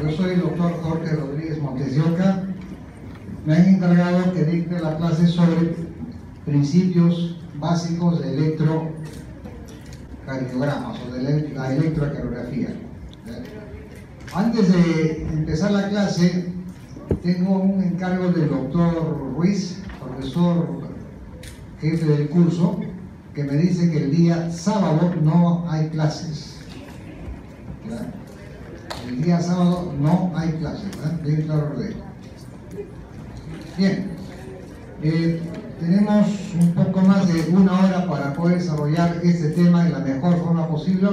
Yo soy el doctor Jorge Rodríguez Montes de Oca. Me han encargado que dicte la clase sobre principios básicos de electrocardiogramas o de la electrocardiografía. Antes de empezar la clase, tengo un encargo del doctor Ruiz, profesor jefe del curso, que me dice que el día sábado no hay clases. ¿Verdad? El día sábado no hay clases, ¿verdad? Bien claro de ello. Bien, tenemos un poco más de una hora para poder desarrollar este tema de la mejor forma posible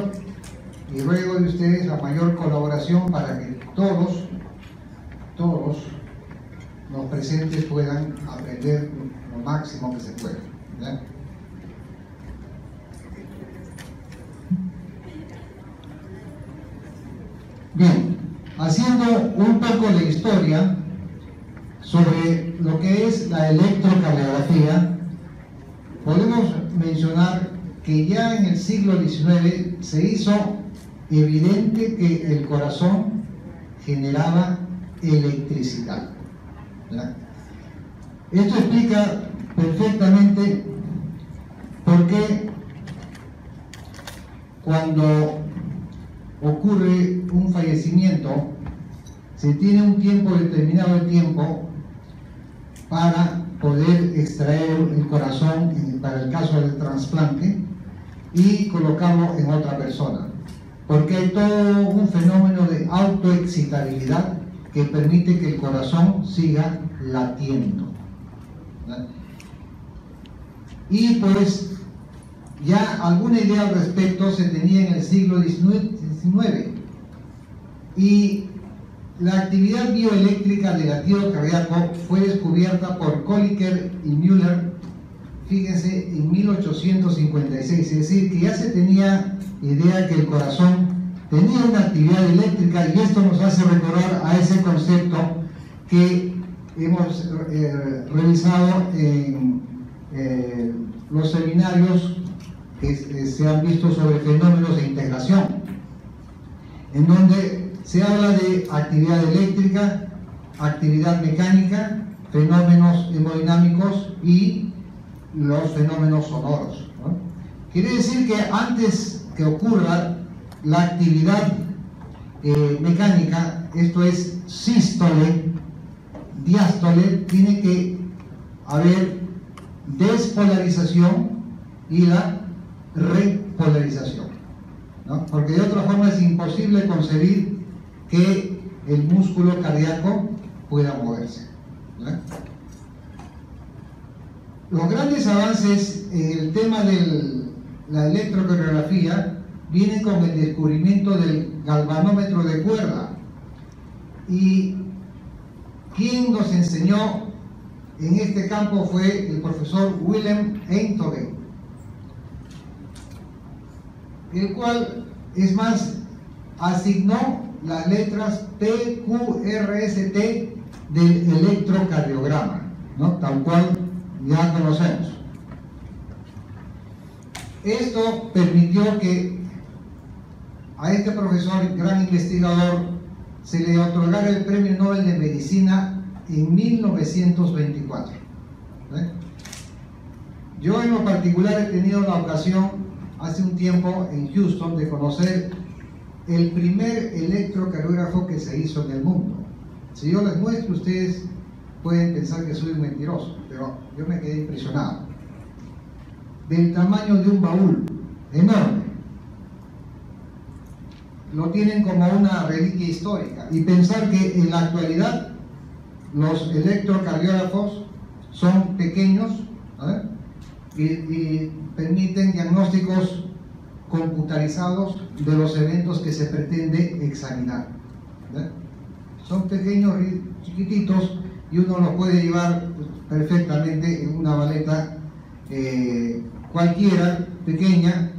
y ruego de ustedes la mayor colaboración para que todos los presentes puedan aprender lo máximo que se pueda, ¿verdad? Bien, haciendo un poco de historia sobre lo que es la electrocardiografía, podemos mencionar que ya en el siglo XIX se hizo evidente que el corazón generaba electricidad, ¿verdad? Esto explica perfectamente por qué cuando ocurre un fallecimiento se tiene un tiempo determinado de tiempo para poder extraer el corazón para el caso del trasplante y colocarlo en otra persona, porque hay todo un fenómeno de autoexcitabilidad que permite que el corazón siga latiendo, ¿verdad? Y pues ya alguna idea al respecto se tenía en el siglo XIX y la actividad bioeléctrica del latido cardíaco fue descubierta por Kolliker y Müller, fíjense, en 1856, es decir, que ya se tenía idea que el corazón tenía una actividad eléctrica, y esto nos hace recordar a ese concepto que hemos revisado en los seminarios que se han visto sobre fenómenos de integración, en donde se habla de actividad eléctrica, actividad mecánica, fenómenos hemodinámicos y los fenómenos sonoros, ¿no? Quiere decir que antes que ocurra la actividad mecánica, esto es sístole, diástole, tiene que haber despolarización y la repolarización, ¿no? Porque de otra forma es imposible concebir que el músculo cardíaco pueda moverse, ¿verdad? Los grandes avances en el tema de la electrocardiografía vienen con el descubrimiento del galvanómetro de cuerda, y quien nos enseñó en este campo fue el profesor Willem Einthoven, el cual, es más, asignó las letras P, Q, R, S, T del electrocardiograma, ¿no? Tal cual ya conocemos. Esto permitió que a este profesor, gran investigador, se le otorgara el Premio Nobel de Medicina en 1924. ¿Eh? Yo en lo particular he tenido la ocasión hace un tiempo en Houston de conocer el primer electrocardiógrafo que se hizo en el mundo. Si yo les muestro, ustedes pueden pensar que soy un mentiroso, pero yo me quedé impresionado. Del tamaño de un baúl, enorme. Lo tienen como una reliquia histórica. Y pensar que en la actualidad los electrocardiógrafos son pequeños, ¿verdad? Y permiten diagnósticos computarizados de los eventos que se pretende examinar, ¿verdad? Son pequeños, chiquititos, y uno los puede llevar perfectamente en una maleta cualquiera, pequeña,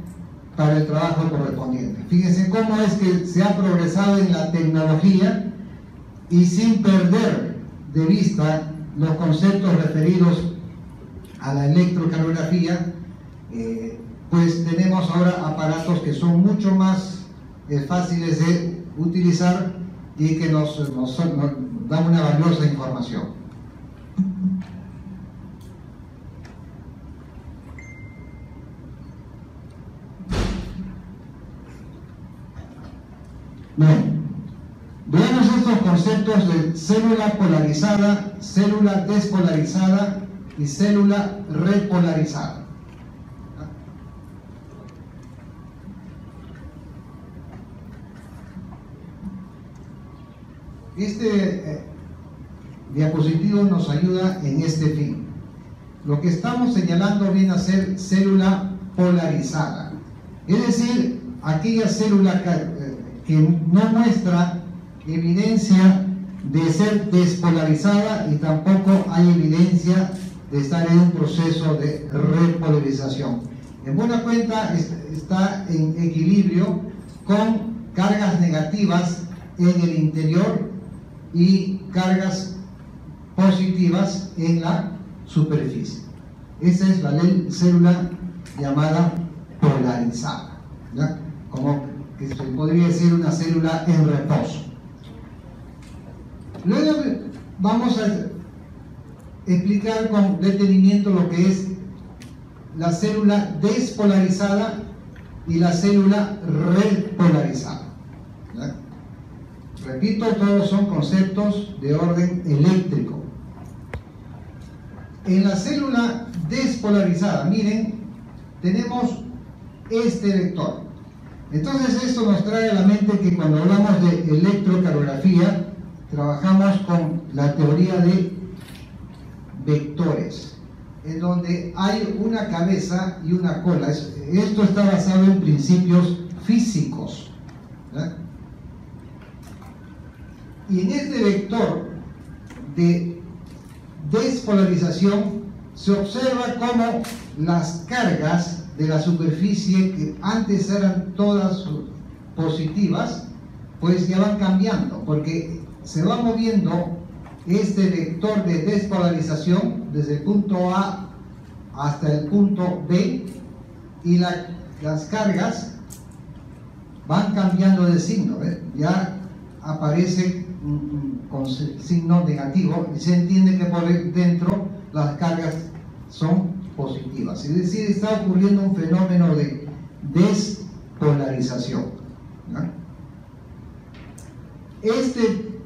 para el trabajo correspondiente. Fíjense cómo es que se ha progresado en la tecnología y sin perder de vista los conceptos referidos a la electrocardiografía, pues tenemos ahora aparatos que son mucho más fáciles de utilizar y que nos da una valiosa información. Bien, veamos estos conceptos de célula polarizada, célula despolarizada y célula repolarizada. Este diapositivo nos ayuda en este fin. Lo que estamos señalando viene a ser célula polarizada, es decir, aquella célula que no muestra evidencia de ser despolarizada y tampoco hay evidencia de estar en un proceso de repolarización. En buena cuenta está en equilibrio con cargas negativas en el interior y cargas positivas en la superficie. Esa es la célula llamada polarizada, ¿ya? Como que se podría decir una célula en reposo. Luego vamos a explicar con detenimiento lo que es la célula despolarizada y la célula repolarizada, ¿ya? Repito, todos son conceptos de orden eléctrico. En la célula despolarizada, miren, tenemos este vector. Entonces esto nos trae a la mente que cuando hablamos de electrocardiografía trabajamos con la teoría de vectores, en donde hay una cabeza y una cola. Esto está basado en principios físicos, ¿verdad? Y en este vector de despolarización se observa cómo las cargas de la superficie, que antes eran todas positivas, pues ya van cambiando, porque se va moviendo este vector de despolarización desde el punto A hasta el punto B, y las cargas van cambiando de signo, ¿eh? Ya aparece con signo negativo y se entiende que por dentro las cargas son positivas, es decir, está ocurriendo un fenómeno de despolarización, ¿no? Este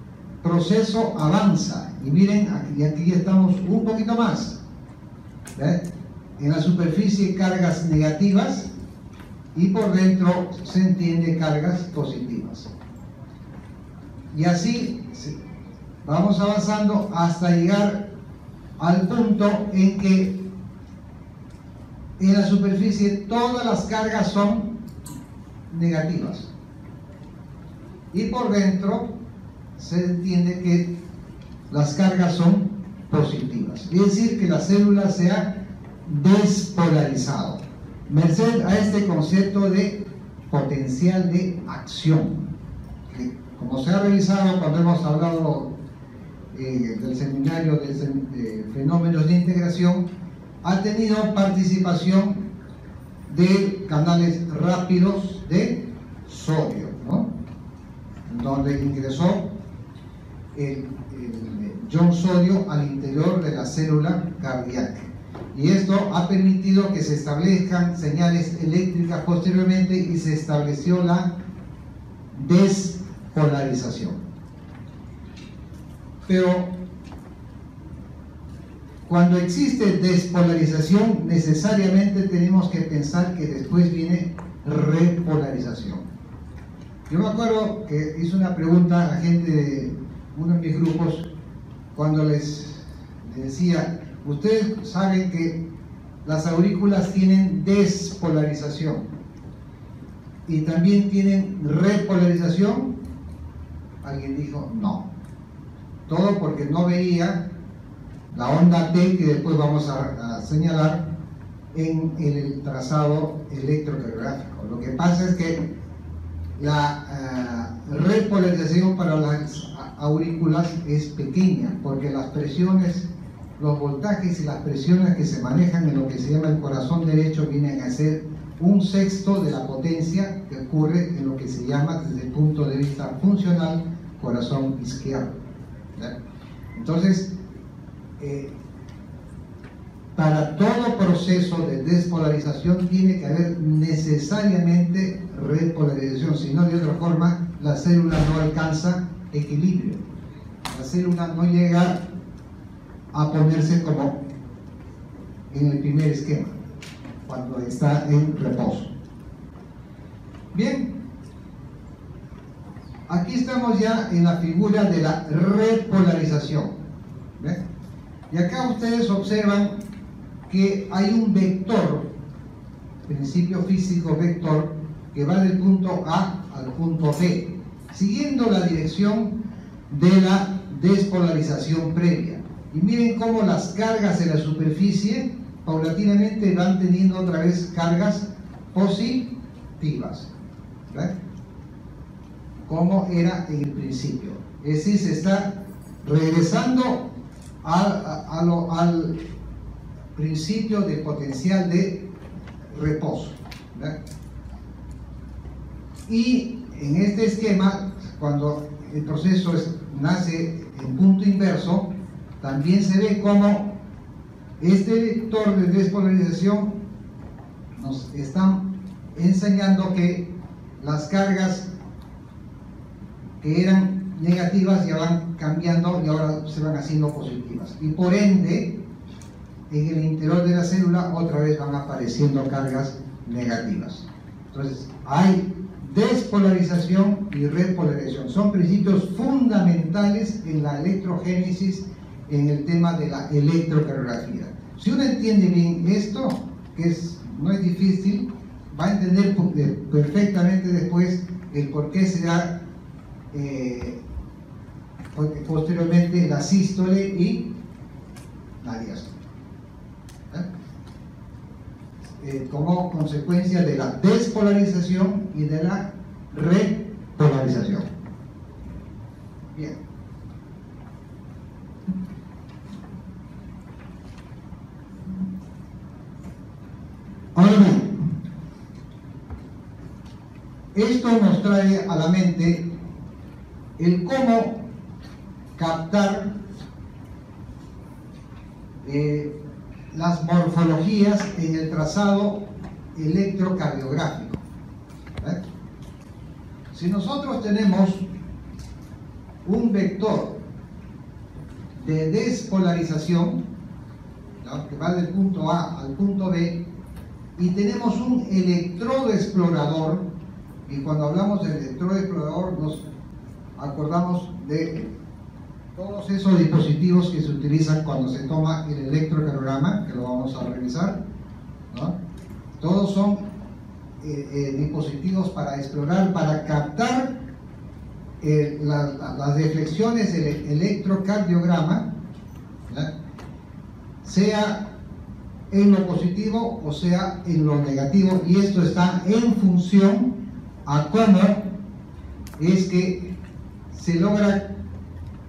proceso avanza y miren, aquí estamos un poquito más, ¿ve? En la superficie cargas negativas y por dentro se entiende cargas positivas, y así vamos avanzando hasta llegar al punto en que en la superficie todas las cargas son negativas y por dentro se entiende que las cargas son positivas, es decir, que la célula se ha despolarizado merced a este concepto de potencial de acción, que, como se ha revisado cuando hemos hablado del seminario de fenómenos de integración, ha tenido participación de canales rápidos de sodio, ¿no? Donde ingresó el ion sodio al interior de la célula cardíaca, y esto ha permitido que se establezcan señales eléctricas posteriormente y se estableció la despolarización. Pero cuando existe despolarización, necesariamente tenemos que pensar que después viene repolarización. Yo me acuerdo que hice una pregunta a gente de uno de mis grupos cuando les decía: ustedes saben que las aurículas tienen despolarización y también tienen repolarización. Alguien dijo no. Todo porque no veía la onda T, que después vamos a señalar en el trazado electrocardiográfico. Lo que pasa es que la repolarización para las aurículas es pequeña, porque las presiones, los voltajes y las presiones que se manejan en lo que se llama el corazón derecho vienen a ser 1/6 de la potencia que ocurre en lo que se llama, desde el punto de vista funcional, corazón izquierdo, ¿ya? Entonces, para todo proceso de despolarización tiene que haber necesariamente repolarización, si no, de otra forma la célula no alcanza equilibrio, la célula no llega a ponerse como en el primer esquema, cuando está en reposo. Bien, aquí estamos ya en la figura de la repolarización. ¿Ven? Y acá ustedes observan que hay un vector, principio físico vector, que va del punto A al punto B, siguiendo la dirección de la despolarización previa. Y miren cómo las cargas en la superficie paulatinamente van teniendo otra vez cargas positivas, ¿verdad? Como era en el principio. Es decir, se está regresando al principio de potencial de reposo, ¿verdad? Y en este esquema, cuando el proceso nace en punto inverso, también se ve como este vector de despolarización nos están enseñando que las cargas que eran negativas ya van cambiando y ahora se van haciendo positivas. Y por ende, en el interior de la célula otra vez van apareciendo cargas negativas. Entonces, hay despolarización y repolarización. Son principios fundamentales en la electrogénesis, en el tema de la electrocardiografía. Si uno entiende bien esto, que no es difícil, va a entender perfectamente después el por qué se da posteriormente la sístole y la diástole, como consecuencia de la despolarización y de la repolarización. Bien. Ahora bien, esto nos trae a la mente el cómo captar las morfologías en el trazado electrocardiográfico. Si nosotros tenemos un vector de despolarización, ¿no?, que va del punto A al punto B, y tenemos un electrodo explorador, y cuando hablamos del electrodo explorador nos acordamos de todos esos dispositivos que se utilizan cuando se toma el electrocardiograma, que lo vamos a revisar, ¿no? Todos son dispositivos para explorar, para captar las deflexiones del electrocardiograma, ¿verdad?, sea en lo positivo o sea en lo negativo, y esto está en función a cómo es que se logra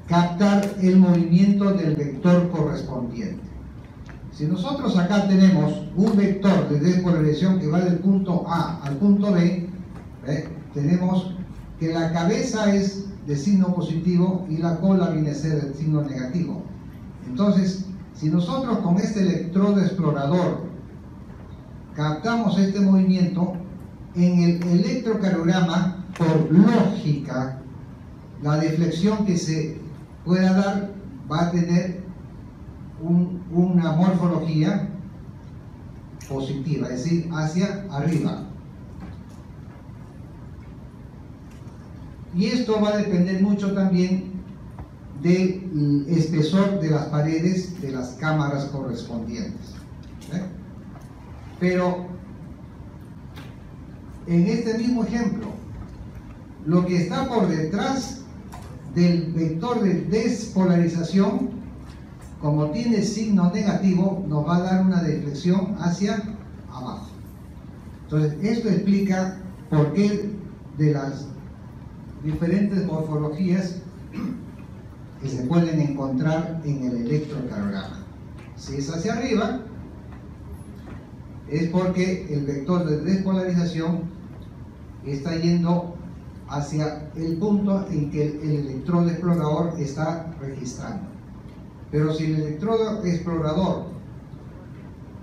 captar el movimiento del vector correspondiente. Si nosotros acá tenemos un vector de despolarización que va del punto A al punto B, tenemos que la cabeza es de signo positivo y la cola viene a ser de signo negativo. Entonces, si nosotros con este electrodo explorador captamos este movimiento, en el electrocardiograma, por lógica, la deflexión que se pueda dar va a tener una morfología positiva, es decir, hacia arriba. Y esto va a depender mucho también del espesor de las paredes de las cámaras correspondientes. Pero en este mismo ejemplo, lo que está por detrás del vector de despolarización, como tiene signo negativo, nos va a dar una deflexión hacia abajo. Entonces, esto explica por qué de las diferentes morfologías que se pueden encontrar en el electrocardiograma. Si es hacia arriba, es porque el vector de despolarización está yendo hacia el punto en que el electrodo explorador está registrando. Pero si el electrodo explorador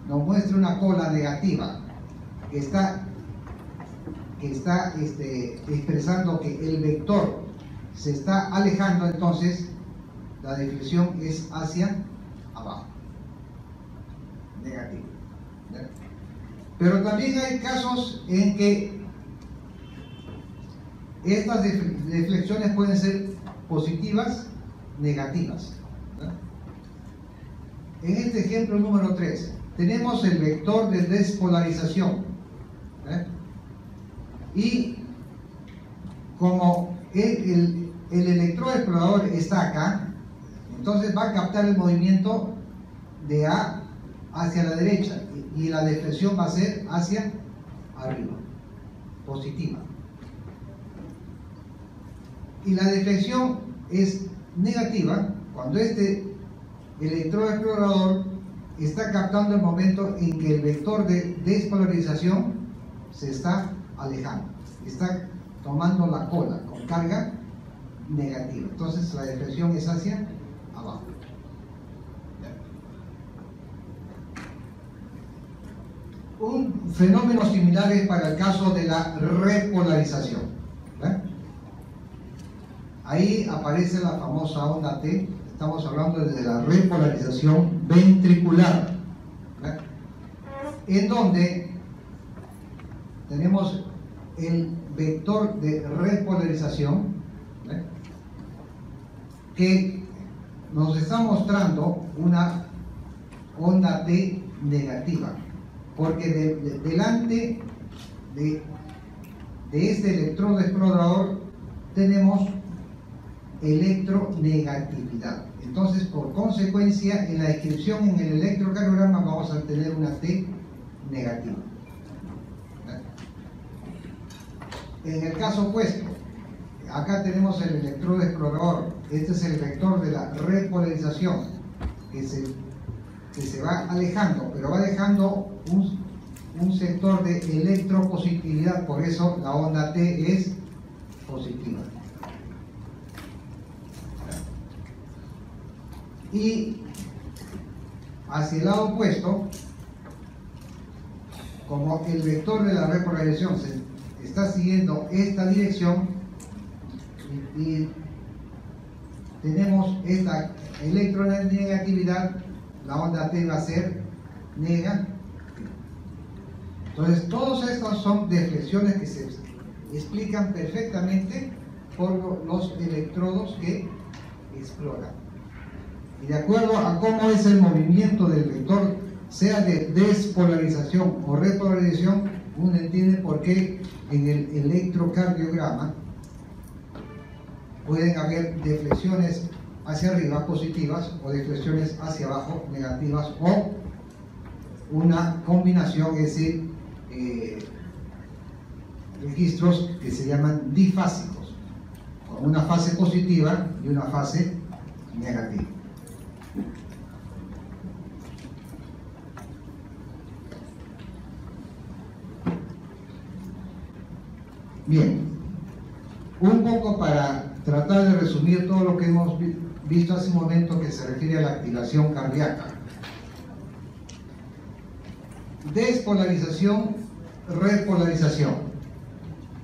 nos muestra una cola negativa que está expresando que el vector se está alejando, entonces la deflexión es hacia abajo, negativo. ¿Ya? Pero también hay casos en que estas deflexiones pueden ser positivas, negativas. ¿Ya? En este ejemplo número 3 tenemos el vector de despolarización. ¿Ya? Y como el electrodo explorador está acá, entonces va a captar el movimiento de A hacia la derecha y la deflexión va a ser hacia arriba, positiva. Y la deflexión es negativa cuando este electrodo explorador está captando el momento en que el vector de despolarización se está alejando, está tomando la cola con carga negativa. Entonces la deflexión es hacia abajo. Un fenómeno similar es para el caso de la repolarización. ¿Ve? Ahí aparece la famosa onda T. Estamos hablando de la repolarización ventricular, ¿ve? En donde tenemos el vector de repolarización, ¿ve? Que nos está mostrando una onda T negativa, porque delante de este electrodo explorador tenemos electronegatividad. Entonces, por consecuencia, en la descripción en el electrocardiograma vamos a tener una T negativa. En el caso opuesto, acá tenemos el electrodo explorador. Este es el vector de la repolarización que se va alejando, pero va dejando un sector de electropositividad, por eso la onda T es positiva. Y hacia el lado opuesto, como el vector de la repolarización está siguiendo esta dirección y tenemos esta electronegatividad, la onda T va a ser negativa. Entonces, todos estos son deflexiones que se explican perfectamente por los electrodos que exploran. Y de acuerdo a cómo es el movimiento del vector, sea de despolarización o repolarización, uno entiende por qué en el electrocardiograma pueden haber deflexiones hacia arriba positivas o deflexiones hacia abajo negativas, o una combinación, es decir, registros que se llaman difásicos, con una fase positiva y una fase negativa. Bien, un poco para tratar de resumir todo lo que hemos visto hace un momento que se refiere a la activación cardíaca. Despolarización, repolarización,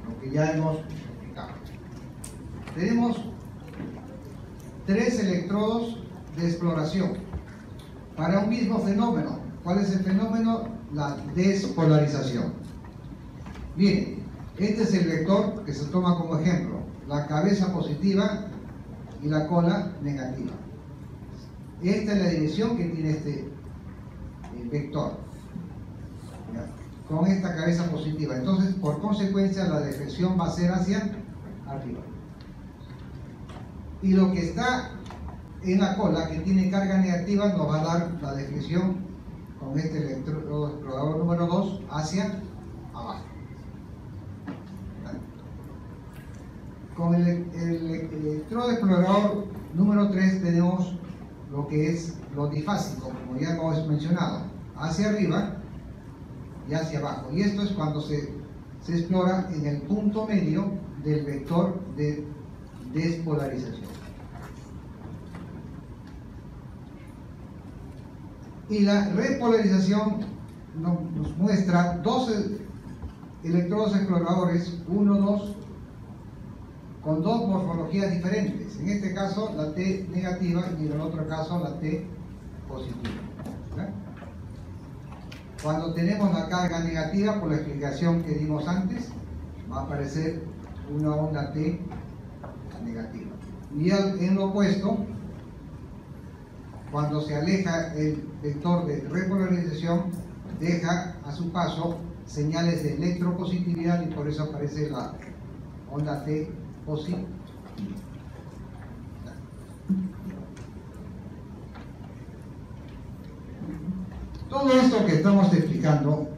lo que ya hemos explicado. Tenemos 3 electrodos de exploración para un mismo fenómeno. ¿Cuál es el fenómeno? La despolarización. Bien, este es el vector que se toma como ejemplo, la cabeza positiva y la cola negativa. Esta es la dirección que tiene este vector, ¿ya? Con esta cabeza positiva. Entonces, por consecuencia, la deflexión va a ser hacia arriba. Y lo que está en la cola, que tiene carga negativa, nos va a dar la deflexión con este electrodo explorador número 2 hacia abajo. Con el electrodo explorador número 3 tenemos lo que es lo difásico, como ya hemos mencionado, hacia arriba y hacia abajo. Y esto es cuando se explora en el punto medio del vector de despolarización. Y la repolarización nos muestra dos electrodos exploradores, 1, 2, con dos morfologías diferentes. En este caso la T negativa y en el otro caso la T positiva. Cuando tenemos la carga negativa, por la explicación que dimos antes, va a aparecer una onda T negativa. Y en lo opuesto, cuando se aleja el vector de repolarización, deja a su paso señales de electropositividad y por eso aparece la onda T positiva. Todo esto que estamos explicando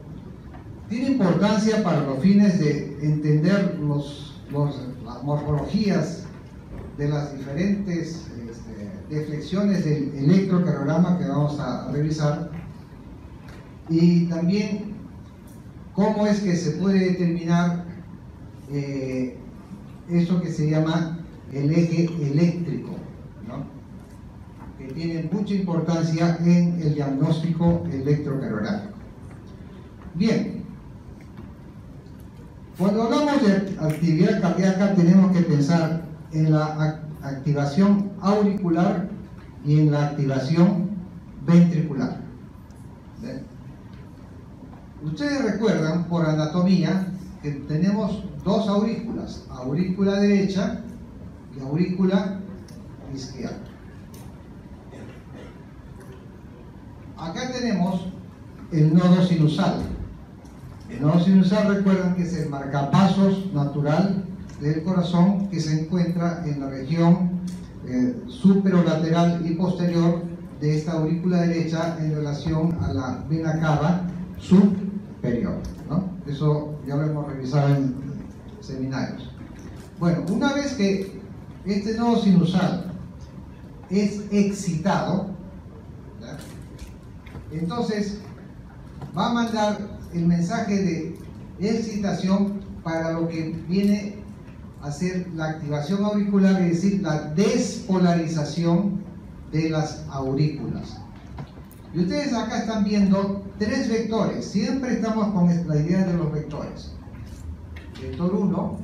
tiene importancia para los fines de entender las morfologías de las diferentes deflexiones del electrocardiograma que vamos a revisar, y también cómo es que se puede determinar eso que se llama el eje eléctrico, ¿no?, que tiene mucha importancia en el diagnóstico electrocardiográfico. Bien, cuando hablamos de actividad cardíaca tenemos que pensar en la activación auricular y en la activación ventricular. ¿Ven? Ustedes recuerdan por anatomía que tenemos dos aurículas, aurícula derecha y aurícula izquierda. Acá tenemos el nodo sinusal. El nodo sinusal, recuerdan que es el marcapasos natural del corazón, que se encuentra en la región superolateral y posterior de esta aurícula derecha en relación a la vena cava superior, ¿no? Eso ya lo hemos revisado en seminarios. Bueno, una vez que este nodo sinusal es excitado, ¿ya?, entonces va a mandar el mensaje de excitación para lo que viene a ser la activación auricular, es decir, la despolarización de las aurículas. Y ustedes acá están viendo tres vectores. Siempre estamos con la idea de los vectores: vector 1,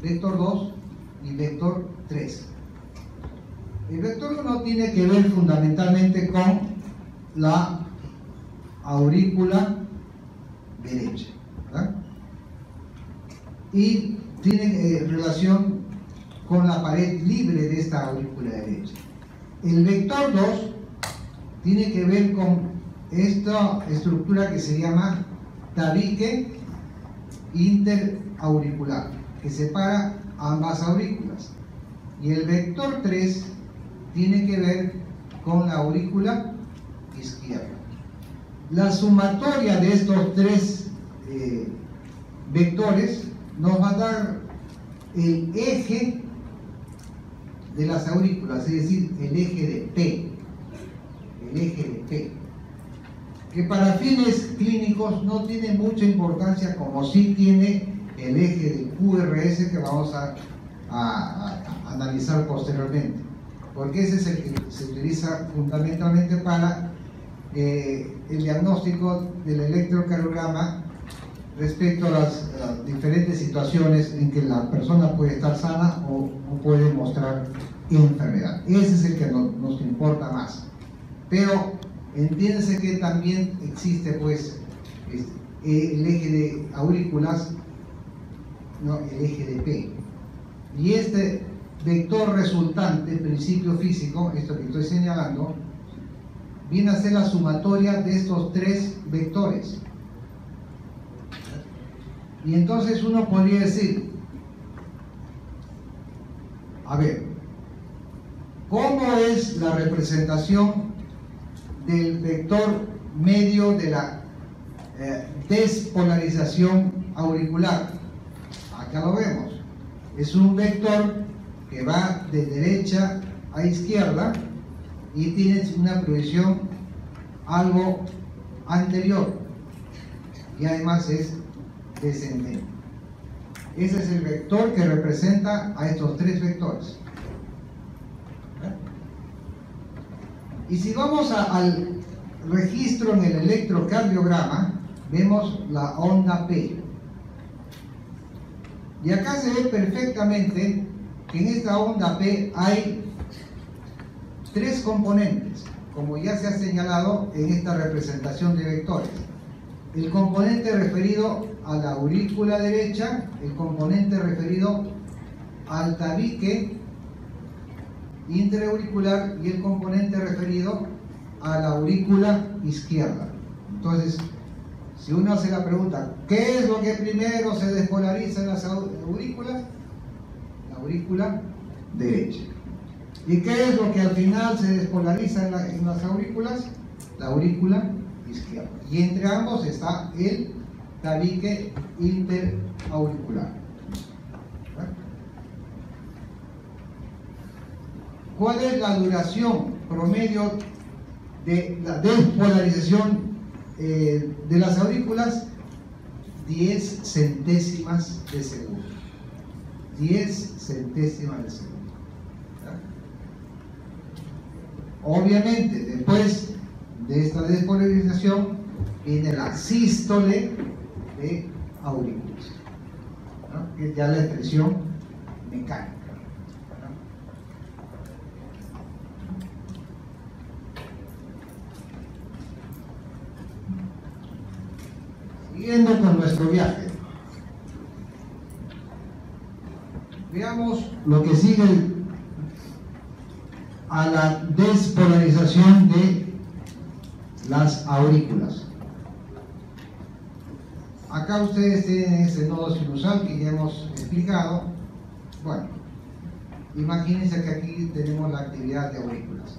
vector 2 y vector 3. El vector 1 tiene que ver fundamentalmente con la aurícula derecha, ¿verdad?, y tiene relación con la pared libre de esta aurícula derecha. El vector 2 tiene que ver con esta estructura que se llama tabique interauricular, que separa ambas aurículas. Y el vector 3 tiene que ver con la aurícula izquierda. La sumatoria de estos tres vectores nos va a dar el eje de las aurículas, es decir, el eje de P. El eje de P, que para fines clínicos no tiene mucha importancia, como sí tiene el eje de QRS, que vamos a analizar posteriormente, porque ese es el que se utiliza fundamentalmente para el diagnóstico del electrocardiograma respecto a las diferentes situaciones en que la persona puede estar sana o puede mostrar enfermedad. Ese es el que nos importa más. Pero entiéndase que también existe pues el eje de aurículas, no, el eje de P. Y este vector resultante, principio físico, esto que estoy señalando, viene a ser la sumatoria de estos tres vectores. Y entonces uno podría decir, a ver, ¿cómo es la representación del vector medio de la despolarización auricular? Acá lo vemos. Es un vector que va de derecha a izquierda y tiene una proyección algo anterior y además es descendente. Ese es el vector que representa a estos tres vectores. Y si vamos al registro en el electrocardiograma, vemos la onda P. Y acá se ve perfectamente que en esta onda P hay tres componentes, como ya se ha señalado en esta representación de vectores. El componente referido a la aurícula derecha, el componente referido al tabique interauricular y el componente referido a la aurícula izquierda. Entonces, si uno hace la pregunta, ¿qué es lo que primero se despolariza en las aurículas? La aurícula derecha. ¿Y qué es lo que al final se despolariza en las aurículas? La aurícula izquierda. Y entre ambos está el tabique interauricular. ¿Cuál es la duración promedio de la despolarización de las aurículas? 10 centésimas de segundo. 10 centésimas de segundo. Obviamente, después de esta despolarización viene la sístole de aurículas, ¿no? Que es ya la expresión mecánica. Siguiendo con nuestro viaje, veamos lo que sigue a la despolarización de las aurículas. Acá ustedes tienen ese nodo sinusal que ya hemos explicado. Bueno, imagínense que aquí tenemos la actividad de aurículas.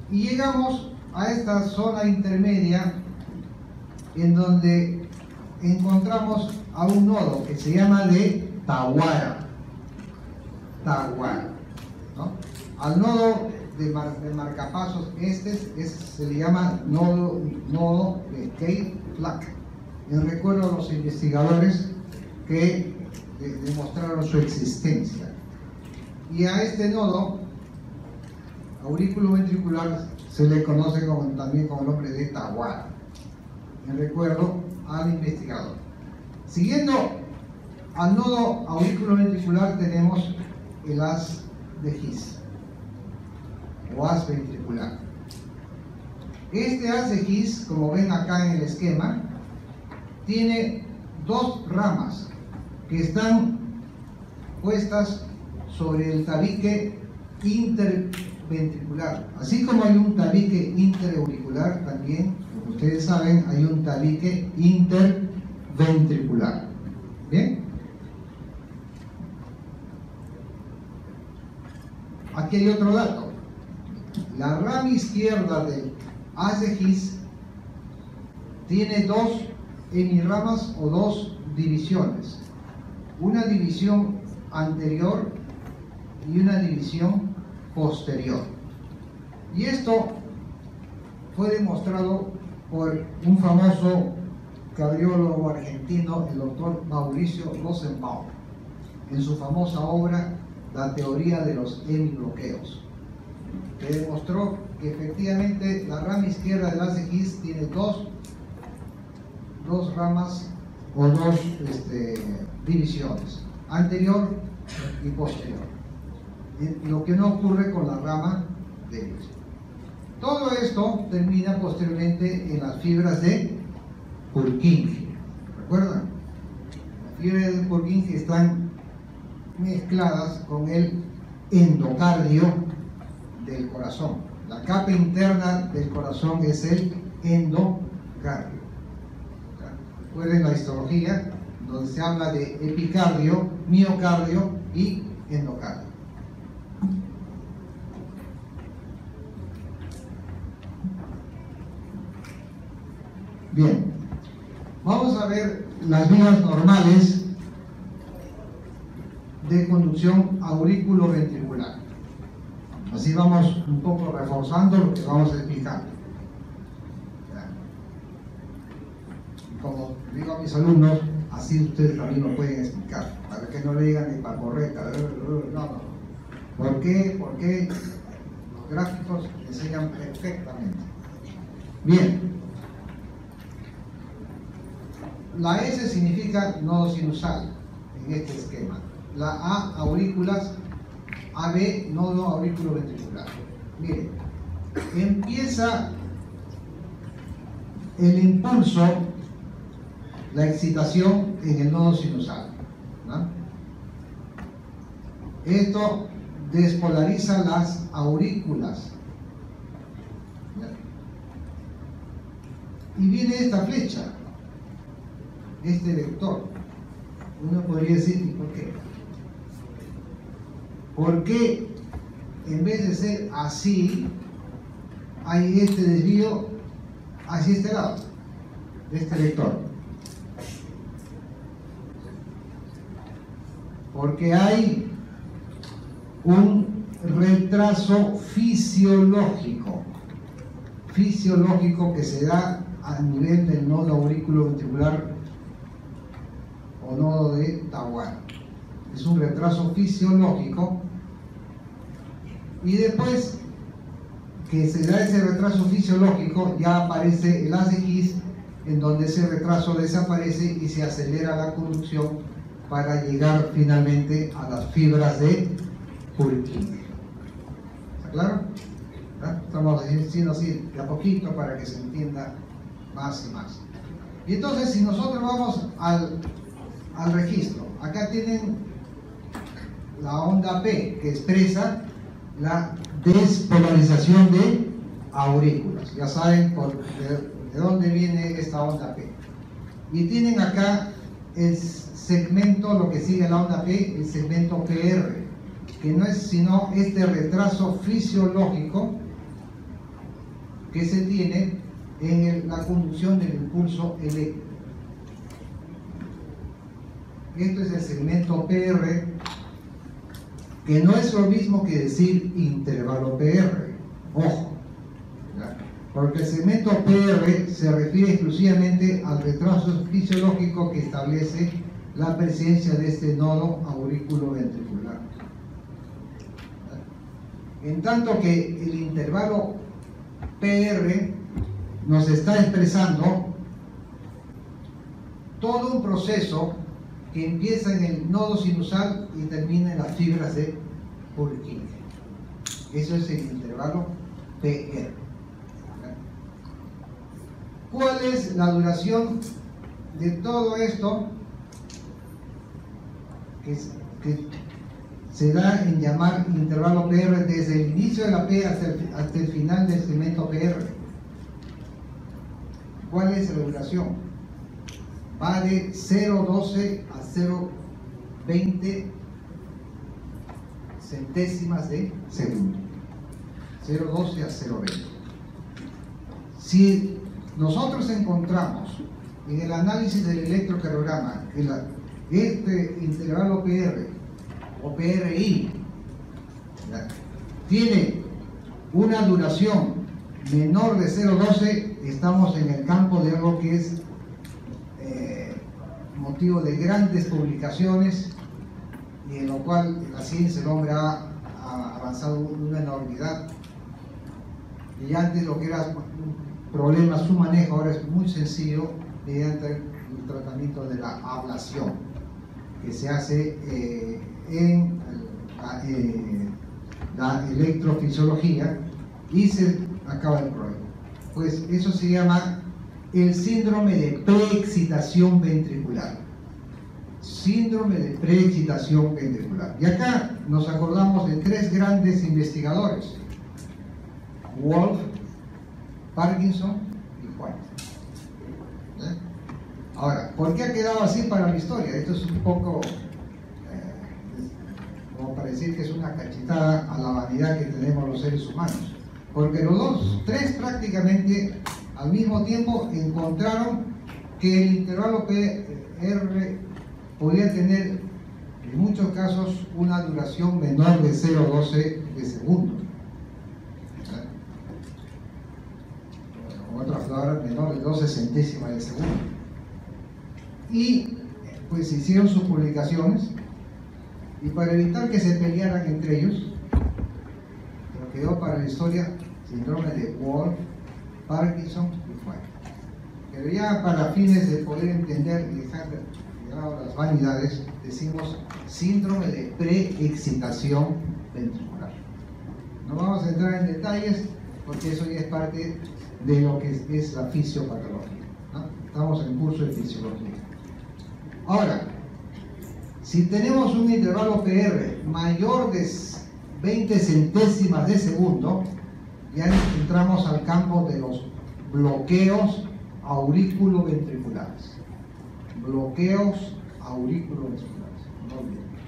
Y llegamos a esta zona intermedia en donde encontramos a un nodo que se llama de Tawara. Tawara, ¿no? Al nodo de marcapasos se le llama nodo de Kate-Flack. En recuerdo a los investigadores que demostraron su existencia. Y a este nodo auriculoventricular se le conoce también con el nombre de Tawara, en recuerdo al investigador. Siguiendo al nodo auriculoventricular tenemos el haz de His o haz ventricular. Este haz de His, como ven acá en el esquema, tiene dos ramas que están puestas sobre el tabique interventricular. Así como hay un tabique interauricular, también, como ustedes saben, hay un tabique interventricular. ¿Bien? Aquí hay otro dato. La rama izquierda del haz de His tiene dos hemirramas o dos divisiones. Una división anterior y una división posterior. Y esto fue demostrado por un famoso cardiólogo argentino, el doctor Mauricio Rosenbaum, en su famosa obra La teoría de los hemibloqueos, que demostró que efectivamente la rama izquierda del haz de His tiene dos ramas o dos divisiones, anterior y posterior, lo que no ocurre con la rama derecha. Todo esto termina posteriormente en las fibras de Purkinje. ¿Recuerdan? Las fibras de Purkinje están mezcladas con el endocardio del corazón. La capa interna del corazón es el endocardio. Recuerden la histología, donde se habla de epicardio, miocardio y endocardio. Bien, vamos a ver las vías normales de conducción auriculoventricular. Así vamos un poco reforzando lo que vamos a explicar. Como digo a mis alumnos, así ustedes también lo pueden explicar. que no le digan ni paporreta, no. ¿Por qué? Porque los gráficos enseñan perfectamente. Bien. La S significa nodo sinusal en este esquema. La A, aurículas. AB, nodo aurículo ventricular. Miren, empieza el impulso, la excitación en el nodo sinusal, ¿no? Esto despolariza las aurículas. Y viene esta flecha, este vector. Uno podría decir, ¿y por qué? ¿Por qué en vez de ser así, hay este desvío hacia este lado, de este vector? Porque hay un retraso fisiológico que se da a nivel del nodo aurículo ventricular o nodo de Tawara. Es un retraso fisiológico, y después que se da ese retraso fisiológico ya aparece el ACX, en donde ese retraso desaparece y se acelera la conducción para llegar finalmente a las fibras de Purkinje. ¿Está claro? ¿Ah? Estamos diciendo así de a poquito para que se entienda más y más. Y entonces, si nosotros vamos al registro, acá tienen la onda P, que expresa la despolarización de aurículas. Ya saben de dónde viene esta onda P. Y tienen acá el segmento, lo que sigue la onda P, el segmento PR, que no es sino este retraso fisiológico que se tiene en la conducción del impulso eléctrico. Esto es el segmento PR, que no es lo mismo que decir intervalo PR. Ojo, ¿ya? Porque el segmento PR se refiere exclusivamente al retraso fisiológico que establece la presencia de este nodo aurículo ventricular. En tanto que el intervalo PR nos está expresando todo un proceso que empieza en el nodo sinusal y termina en las fibras de Purkinje. Eso es el intervalo PR. ¿Cuál es la duración de todo esto que se da en llamar intervalo PR desde el inicio de la P hasta el final del segmento PR? ¿Cuál es la duración? Va de 0,12 a 0,20 centésimas de segundo. 0,12 a 0,20. Si nosotros encontramos en el análisis del electrocardiograma que este intervalo PR o PRI tiene una duración menor de 0,12, estamos en el campo de algo que es motivo de grandes publicaciones, y en lo cual la ciencia, el hombre ha avanzado una enormidad. Y antes lo que era un problema, su manejo ahora es muy sencillo mediante el tratamiento de la ablación que se hace en la electrofisiología, y se acaba el problema. Pues eso se llama el síndrome de preexcitación ventricular. Síndrome de preexcitación ventricular. Y acá nos acordamos de tres grandes investigadores: Wolf, Parkinson y White. Ahora, ¿por qué ha quedado así para la historia? Esto es un poco como para decir que es una cachetada a la vanidad que tenemos los seres humanos. Porque los tres prácticamente al mismo tiempo encontraron que el intervalo PR podía tener en muchos casos una duración menor de 0,12 de segundo. Con otras palabras, menor de 12 centésimas de segundo. Y pues hicieron sus publicaciones Y para evitar que se pelearan entre ellos, lo quedó para la historia síndrome de Wolff, Parkinson y White. Pero ya para fines de poder entender y dejar de lado las vanidades, decimos síndrome de preexcitación ventricular. No vamos a entrar en detalles porque eso ya es parte de lo que es la fisiopatología, ¿no? Estamos en curso de fisiología. Ahora, si tenemos un intervalo PR mayor de 20 centésimas de segundo, ya entramos al campo de los bloqueos aurículo-ventriculares. Bloqueos aurículo-ventriculares.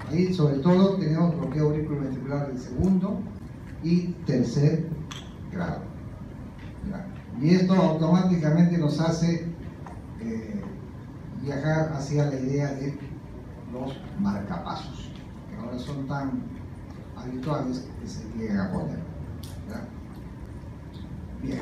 Ahí sobre todo tenemos bloqueo auriculoventricular del segundo y tercer grado. Y esto automáticamente nos hace viajar hacia la idea de los marcapasos, que ahora son tan habituales que se llegan a poner. ¿Verdad? Bien.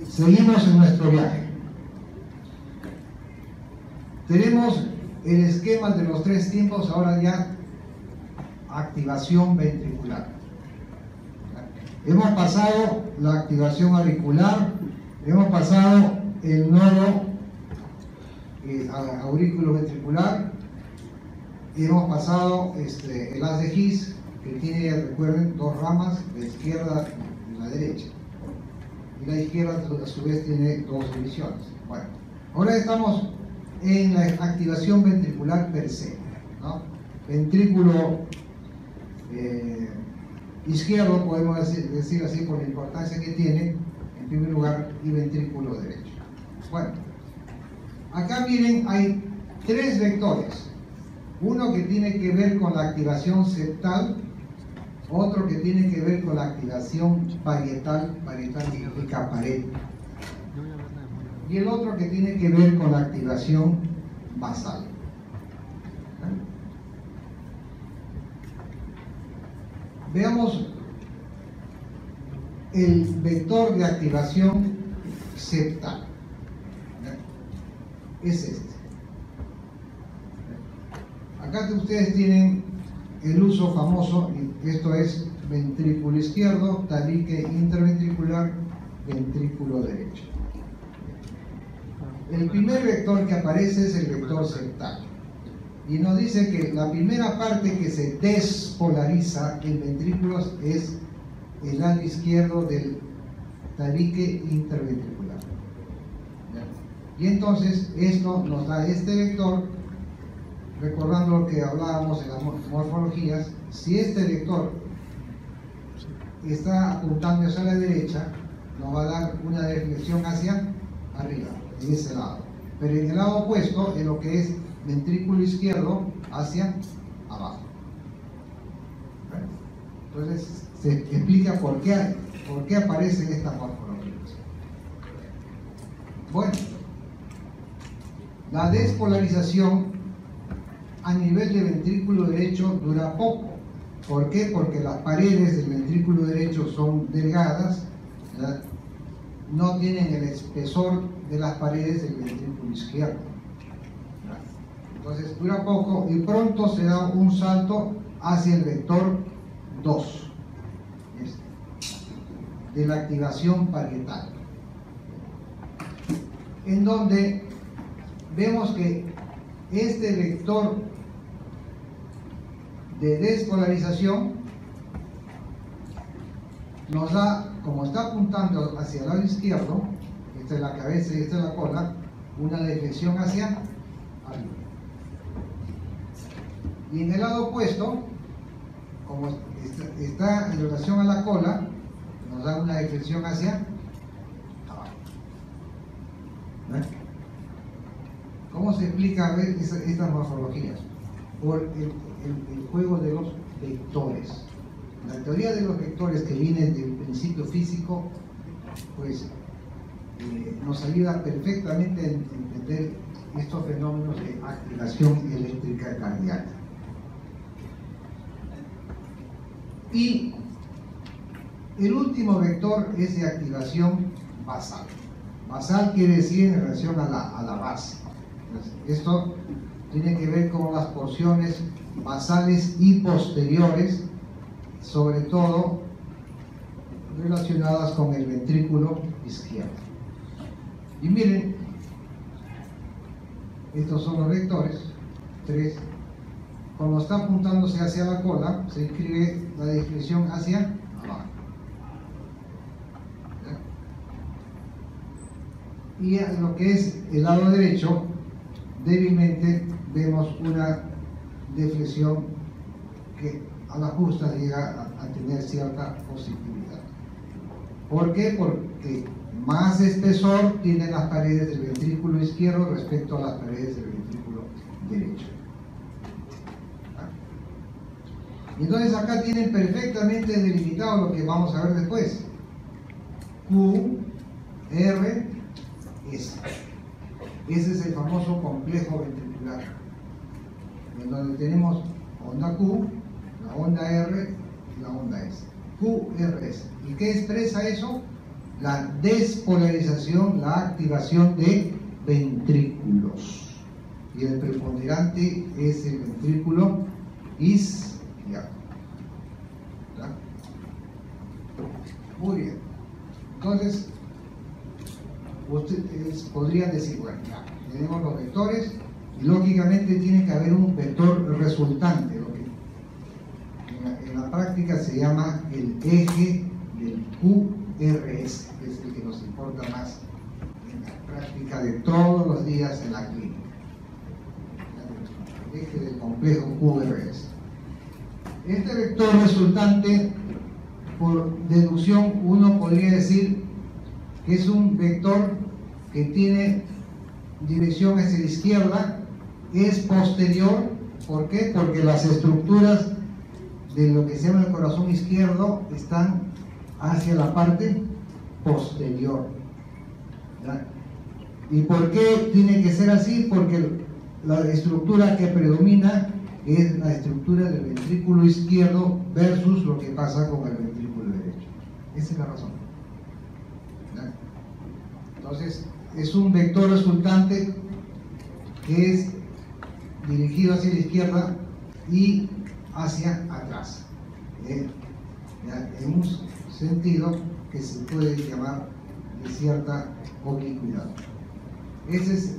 Seguimos en nuestro viaje. Tenemos el esquema de los 3 tiempos, ahora ya activación ventricular. Hemos pasado la activación auricular, hemos pasado el nodo auriculoventricular, y hemos pasado el haz de His, que tiene, recuerden, 2 ramas, la izquierda y la derecha. Y la izquierda a su vez tiene 2 divisiones. Bueno, ahora estamos en la activación ventricular per se, ¿no? Ventrículo izquierdo, podemos decir así por la importancia que tiene, en primer lugar, y ventrículo derecho. Bueno, acá miren, hay 3 vectores. Uno que tiene que ver con la activación septal, otro que tiene que ver con la activación parietal, parietal significa pared, y el otro que tiene que ver con la activación basal. Veamos el vector de activación septal. Es este. Acá ustedes tienen el uso famoso, esto es ventrículo izquierdo, tabique interventricular, ventrículo derecho. El primer vector que aparece es el vector septal. Y nos dice que la primera parte que se despolariza en ventrículos es el lado izquierdo del tabique interventricular. Y entonces esto nos da este vector, recordando lo que hablábamos en las morfologías. Si este vector está apuntando hacia la derecha, nos va a dar una deflexión hacia arriba, en ese lado. Pero en el lado opuesto, en lo que es ventrículo izquierdo, hacia abajo. Bueno, entonces se explica por qué aparecen estas morfologías. Bueno, la despolarización a nivel de ventrículo derecho dura poco. ¿Por qué? Porque las paredes del ventrículo derecho son delgadas, ¿verdad? No tienen el espesor de las paredes del ventrículo izquierdo, ¿verdad? Entonces dura poco y pronto se da un salto hacia el vector 2 de la activación parietal, en donde vemos que este vector de despolarización nos da, como está apuntando hacia el lado izquierdo, esta es la cabeza y esta es la cola, una deflexión hacia arriba. Y en el lado opuesto, como está en relación a la cola, nos da una deflexión hacia abajo. ¿Cómo se explica estas morfologías? Por el juego de los vectores. La teoría de los vectores, que viene del principio físico, pues nos ayuda perfectamente a entender estos fenómenos de activación eléctrica cardíaca. Y El último vector es de activación basal. Basal quiere decir en relación a la base. Entonces, esto tiene que ver con las porciones basales y posteriores, sobre todo relacionadas con el ventrículo izquierdo. Y miren, estos son los vectores, 3. Cuando está apuntándose hacia la cola, se escribe la definición hacia abajo. Y en lo que es el lado derecho, débilmente vemos una deflexión que a la justa llega a tener cierta positividad. ¿Por qué? Porque más espesor tienen las paredes del ventrículo izquierdo respecto a las paredes del ventrículo derecho. Y entonces acá tienen perfectamente delimitado lo que vamos a ver después. Q, R, S. Ese es el famoso complejo ventricular, en donde tenemos onda Q, la onda R y la onda S. QRS. ¿Y qué expresa eso? La despolarización, la activación de ventrículos. Y el preponderante es el ventrículo izquierdo. ¿Verdad? Muy bien. Entonces, ustedes podrían decir, bueno, ya, tenemos los vectores y lógicamente tiene que haber un vector resultante, lo que en la práctica se llama el eje del QRS, que es el que nos importa más en la práctica de todos los días en la clínica. El eje del complejo QRS. Este vector resultante, por deducción, uno podría decir que es un vector que tiene dirección hacia la izquierda, es posterior. ¿Por qué? Porque las estructuras de lo que se llama el corazón izquierdo están hacia la parte posterior. ¿Ya? ¿Y por qué tiene que ser así? Porque la estructura que predomina es la estructura del ventrículo izquierdo versus lo que pasa con el ventrículo derecho. Esa es la razón. ¿Ya? Entonces, es un vector resultante que es dirigido hacia la izquierda y hacia atrás. Ya en un sentido que se puede llamar de cierta oblicuidad. Ese es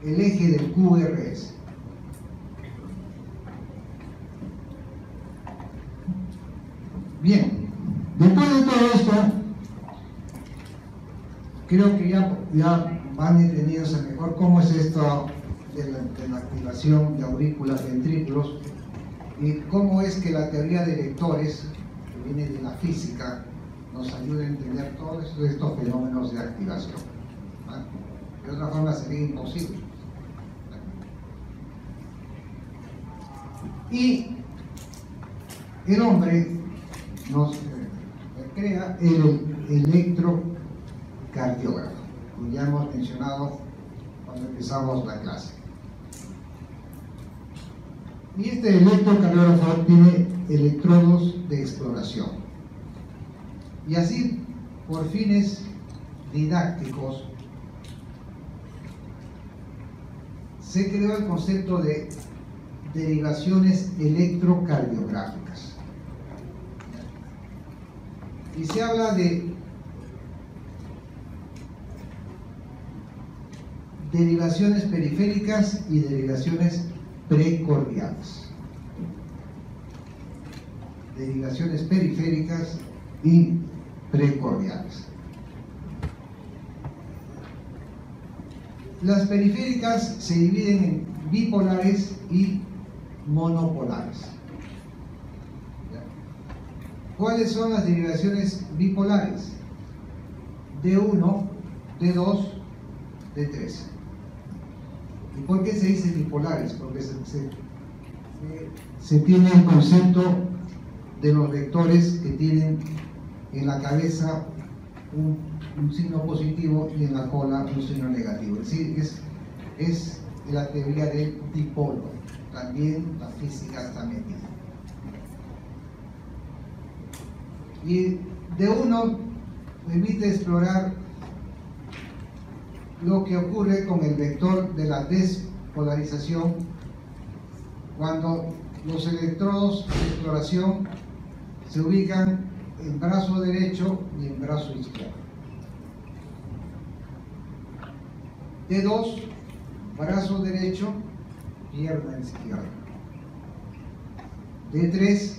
el eje del QRS. Bien, después de todo esto, creo que ya van entendiéndose mejor cómo es esto de la activación de aurículas, ventrículos, y cómo es que la teoría de vectores, que viene de la física, nos ayuda a entender todos estos fenómenos de activación. ¿Vale? De otra forma sería imposible. Y el hombre nos crea el electrocardiógrafo, que ya hemos mencionado cuando empezamos la clase. Y este electrocardiógrafo tiene electrodos de exploración. Y así, por fines didácticos, se creó el concepto de derivaciones electrocardiográficas. Y se habla de derivaciones periféricas y derivaciones precordiales. Derivaciones periféricas y precordiales. Las periféricas se dividen en bipolares y monopolares. ¿Cuáles son las derivaciones bipolares? D1, D2, D3. ¿Y por qué se dice bipolares? Porque se tiene el concepto de los vectores que tienen en la cabeza un signo positivo y en la cola un signo negativo. Es decir, es la teoría del dipolo. También la física está metida. Y D1 permite explorar lo que ocurre con el vector de la despolarización cuando los electrodos de exploración se ubican en brazo derecho y en brazo izquierdo. D2, brazo derecho, pierna izquierda. D3,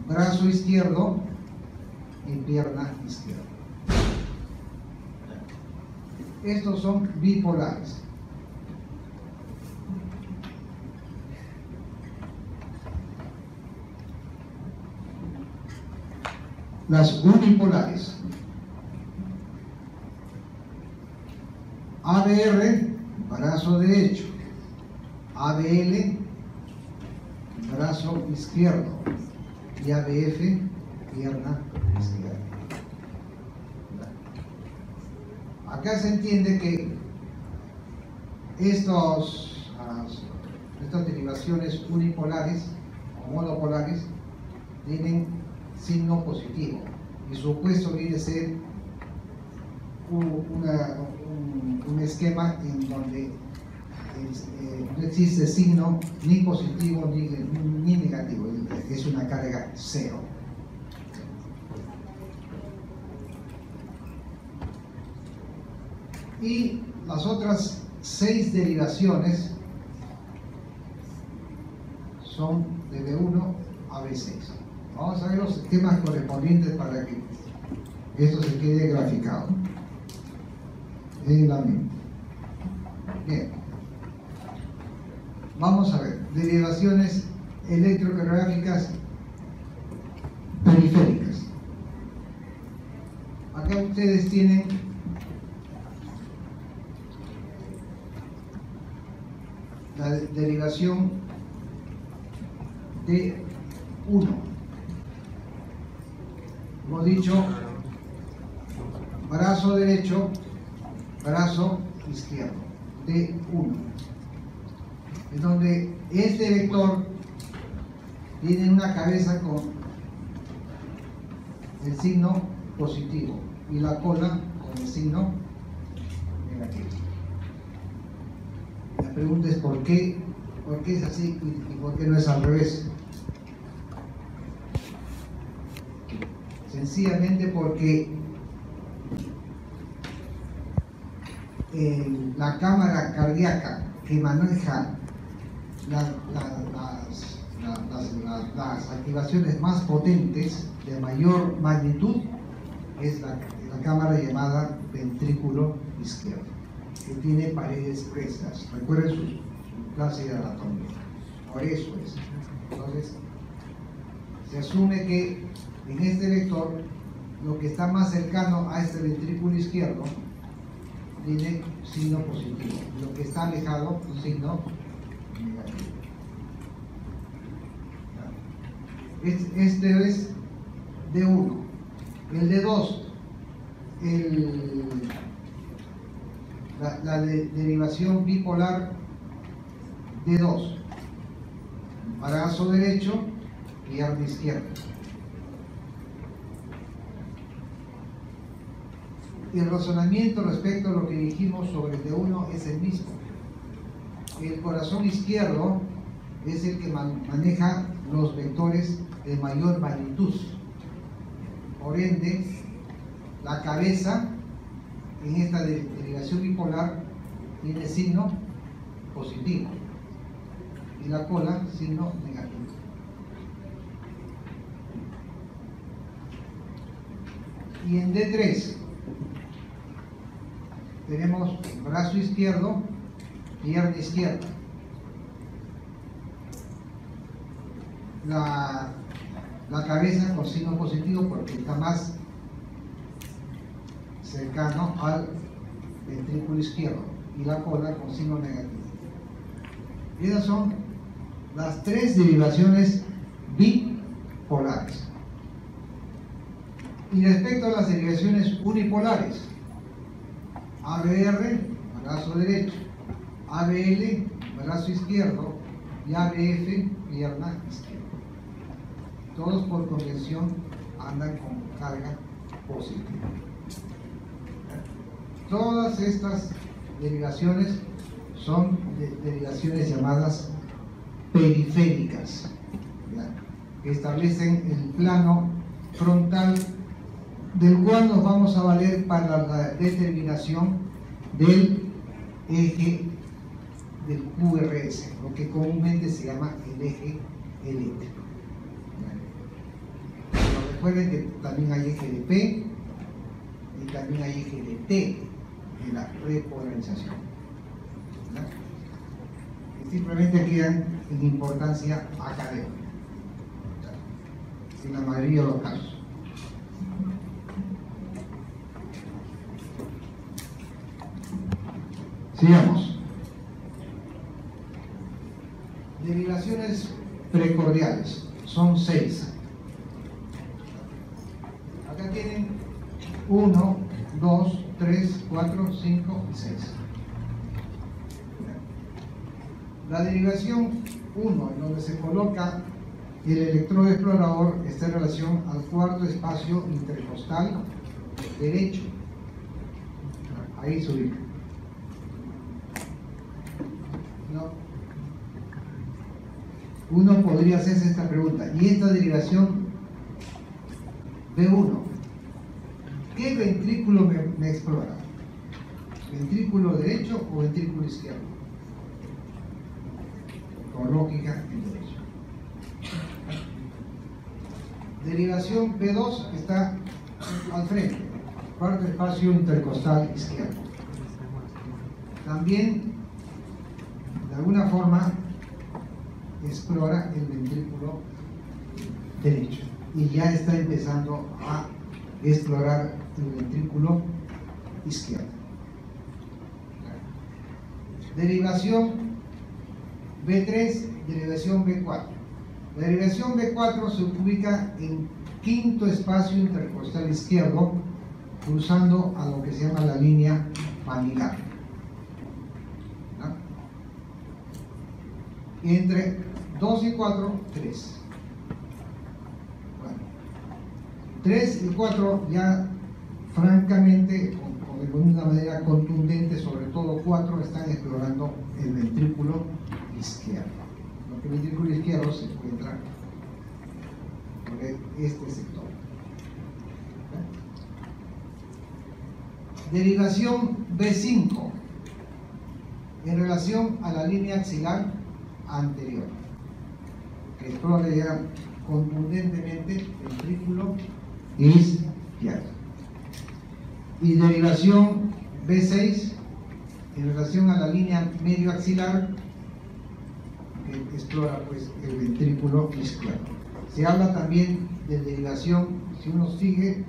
brazo izquierdo y pierna izquierda. Estos son bipolares. Las unipolares. ABR, brazo derecho. ABL, brazo izquierdo. Y ABF, pierna izquierda. Acá se entiende que estas derivaciones unipolares o monopolares tienen signo positivo y su opuesto viene a ser un esquema en donde no existe signo ni positivo ni negativo, es una carga cero. Y las otras 6 derivaciones son de B1 a B6. Vamos a ver los esquemas correspondientes para que esto se quede graficado en la mente. Bien. Vamos a ver, derivaciones electrocardiográficas periféricas. Acá ustedes tienen la derivación de 1. Hemos dicho brazo derecho, brazo izquierdo, de 1. En donde este vector tiene una cabeza con el signo positivo y la cola con el signo negativo. La pregunta es ¿por qué es así y por qué no es al revés? Sencillamente porque la cámara cardíaca que maneja las activaciones más potentes de mayor magnitud es la cámara llamada ventrículo izquierdo, que tiene paredes crestas. Recuerden su clase de anatomía. Por eso es. Entonces, se asume que en este vector lo que está más cercano a este ventrículo izquierdo tiene signo positivo, lo que está alejado signo negativo. Este es D1. El D2, la derivación bipolar D2, brazo derecho, pierna izquierda. Y el razonamiento respecto a lo que dijimos sobre el D1 es el mismo. El corazón izquierdo es el que maneja los vectores de mayor magnitud. Por ende, la cabeza en esta derivación bipolar tiene signo positivo y la cola signo negativo. Y en D3 tenemos brazo izquierdo, pierna izquierda. La cabeza con signo positivo porque está más cercano al ventrículo izquierdo y la cola con signo negativo. Esas son las 3 derivaciones bipolares. Y respecto a las derivaciones unipolares, ABR, brazo derecho, ABL, brazo izquierdo y ABF, pierna izquierda. Todos por convención andan con carga positiva. Todas estas derivaciones son derivaciones llamadas periféricas, ¿ya?, que establecen el plano frontal del cual nos vamos a valer para la determinación del eje del QRS, lo que comúnmente se llama el eje eléctrico. Pero recuerden que también hay eje de P y también hay eje de T en la repolarización. Y simplemente quedan en importancia académica en la mayoría de los casos. Sigamos. Derivaciones precordiales, son 6. Acá tienen 1, 2, 3, 4, 5 y 6. La derivación 1, en donde se coloca el electrodo explorador, está en relación al cuarto espacio intercostal derecho. Ahí se ubica. No. Uno podría hacerse esta pregunta: ¿y esta derivación B1? ¿Qué ventrículo me explora? ¿Ventrículo derecho o ventrículo izquierdo? Por lógica, el derecho. Derivación B2 está al frente, cuarto espacio intercostal izquierdo. También, de alguna forma, explora el ventrículo derecho y ya está empezando a explorar el ventrículo izquierdo. Derivación B3, derivación B4. La derivación B4 se ubica en quinto espacio intercostal izquierdo, cruzando a lo que se llama la línea manilar. Entre 2 y 4, 3. Bueno, 3 y 4 ya francamente, de una manera contundente, sobre todo 4, están explorando el ventrículo izquierdo. Porque el ventrículo izquierdo se encuentra por este sector. Derivación B5 en relación a la línea axilar anterior, que explora ya contundentemente el ventrículo izquierdo. Y derivación B6 en relación a la línea medio axilar, que explora pues el ventrículo izquierdo. Se habla también de derivación, si uno sigue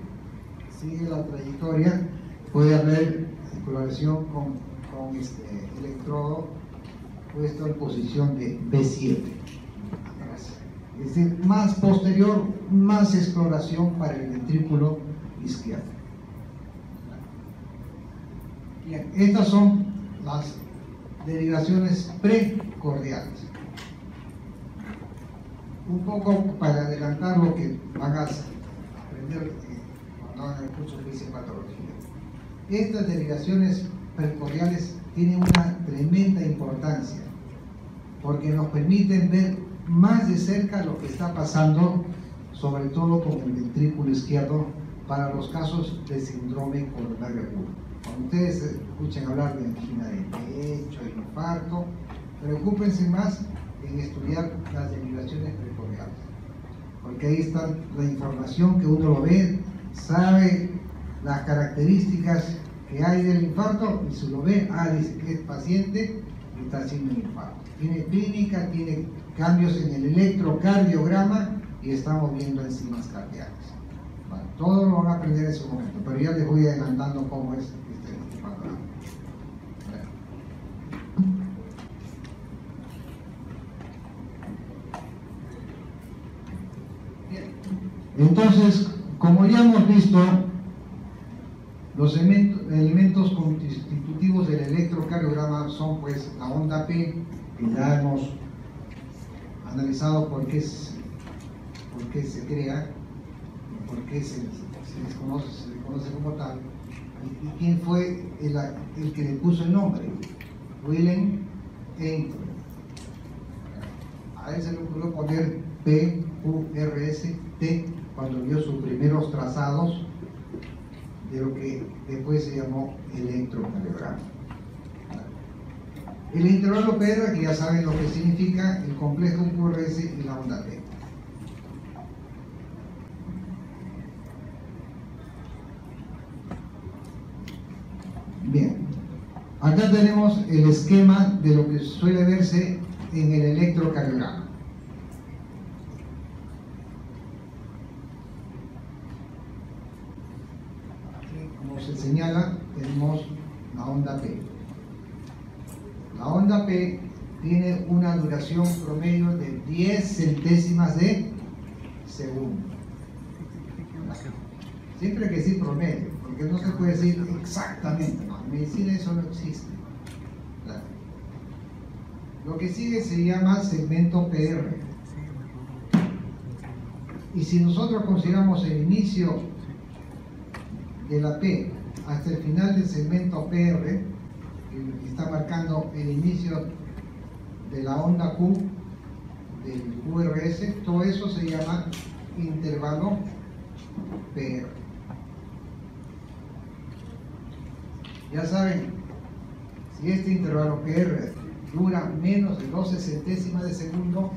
la trayectoria, puede haber exploración con este electrodo puesto en posición de B7. Es decir, más posterior, más exploración para el ventrículo izquierdo. Bien, estas son las derivaciones precordiales. Un poco para adelantar lo que van a aprender cuando hagan el curso de fisiopatología. Estas derivaciones precordiales tienen una tremenda importancia porque nos permiten ver más de cerca lo que está pasando, sobre todo con el ventrículo izquierdo, para los casos de síndrome coronario agudo. Cuando ustedes escuchen hablar de angina de pecho, infarto, preocúpense más en estudiar las derivaciones precordiales, porque ahí está la información que uno lo ve, sabe las características que hay del infarto y se lo ve, dice que es paciente y está haciendo un infarto. Tiene clínica, tiene cambios en el electrocardiograma y estamos viendo enzimas cardíacas. Bueno, todo lo van a aprender en su momento, pero ya les voy adelantando cómo es este panorama. Entonces, como ya hemos visto, los elementos constitutivos del electrocardiograma son pues la onda P, que ya hemos analizado por qué se crea, por qué se se le conoce como tal. ¿Y quién fue el que le puso el nombre? Wilhelm Einthoven. A él se le ocurrió poner PQRS-T cuando vio sus primeros trazados de lo que después se llamó electrocardiograma. El intervalo PR, que ya saben lo que significa, el complejo QRS y la onda T. Bien, acá tenemos el esquema de lo que suele verse en el electrocardiograma. Como se señala, tenemos la onda P. La onda P tiene una duración promedio de 10 centésimas de segundo. Siempre hay que decir promedio, porque no se puede decir exactamente. En medicina eso no existe. Lo que sigue se llama segmento PR. Y si nosotros consideramos el inicio de la P hasta el final del segmento PR, que está marcando el inicio de la onda Q, del QRS, todo eso se llama intervalo PR. Ya saben, si este intervalo PR dura menos de 12 centésimas de segundo,